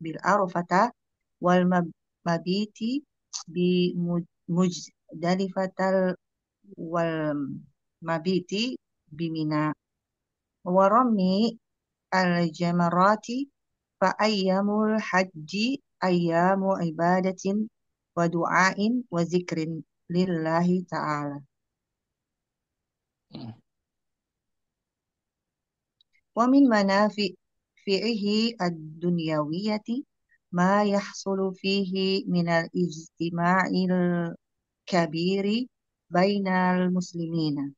بالعرفة والمبيت بمزدلفة والمبيت بمنى ورمي الجمرات فأيام الحج أيام عبادة ودعاء وذكر لله تعالى. ومن منافعه الدنيوية ما يحصل فيه من الاجتماع الكبير بين المسلمين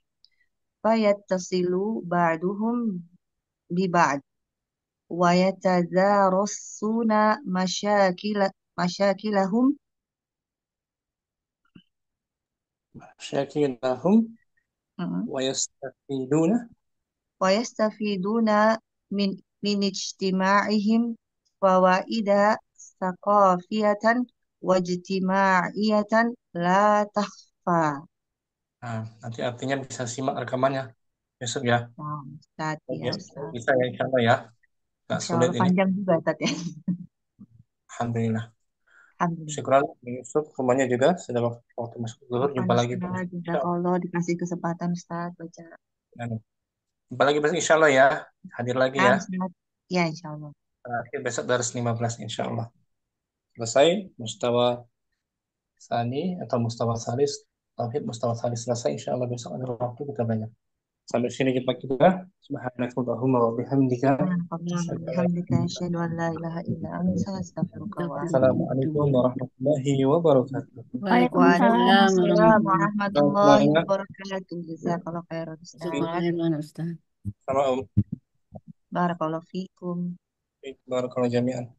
فيتصل بعضهم ببعض ويتدارسون مشاكلهم شاكلهم م- ويستفيدون من اجتماعهم فوائد ثقافية واجتماعية لا تخفى. Nah, nanti artinya bisa simak rekamannya besok ya. Nah, Ustaz, ya Ya, Ustaz. bisa ya insya Allah ya. Nggak Insya sulit Allah ini. panjang juga Ustaz ya. Alhamdulillah. Alhamdulillah. Syukuran Yusuf, semuanya juga sudah waktu masuk zuhur. Bukan Jumpa lagi Ustaz, besok. Insya Allah. jazakallah dikasih kesempatan Ustaz baca. Nah, jumpa lagi besok insya Allah ya. Hadir lagi ya. Ustaz. Ya insya Allah. Terakhir besok dars 15 insya Allah. Selesai mustawa Sani atau mustawa Salis. Tauhid mustawa Salis selesai insya Allah besok ada waktu kita banyak. Sampai sini jumpa kita. Subhanakallahumma wa bihamdika. Alhamdulillah, asyhadu an la ilaha illa anta astaghfiruka wa atubu Assalamualaikum warahmatullahi wabarakatuh. Waalaikumsalam. Waalaikumsalam warahmatullahi Semuanya. wabarakatuh. Jazakallah khairan Ustaz. Jazakallah Ustaz. Sama Om. Barakallahu fikum. Barakallahu jami'an.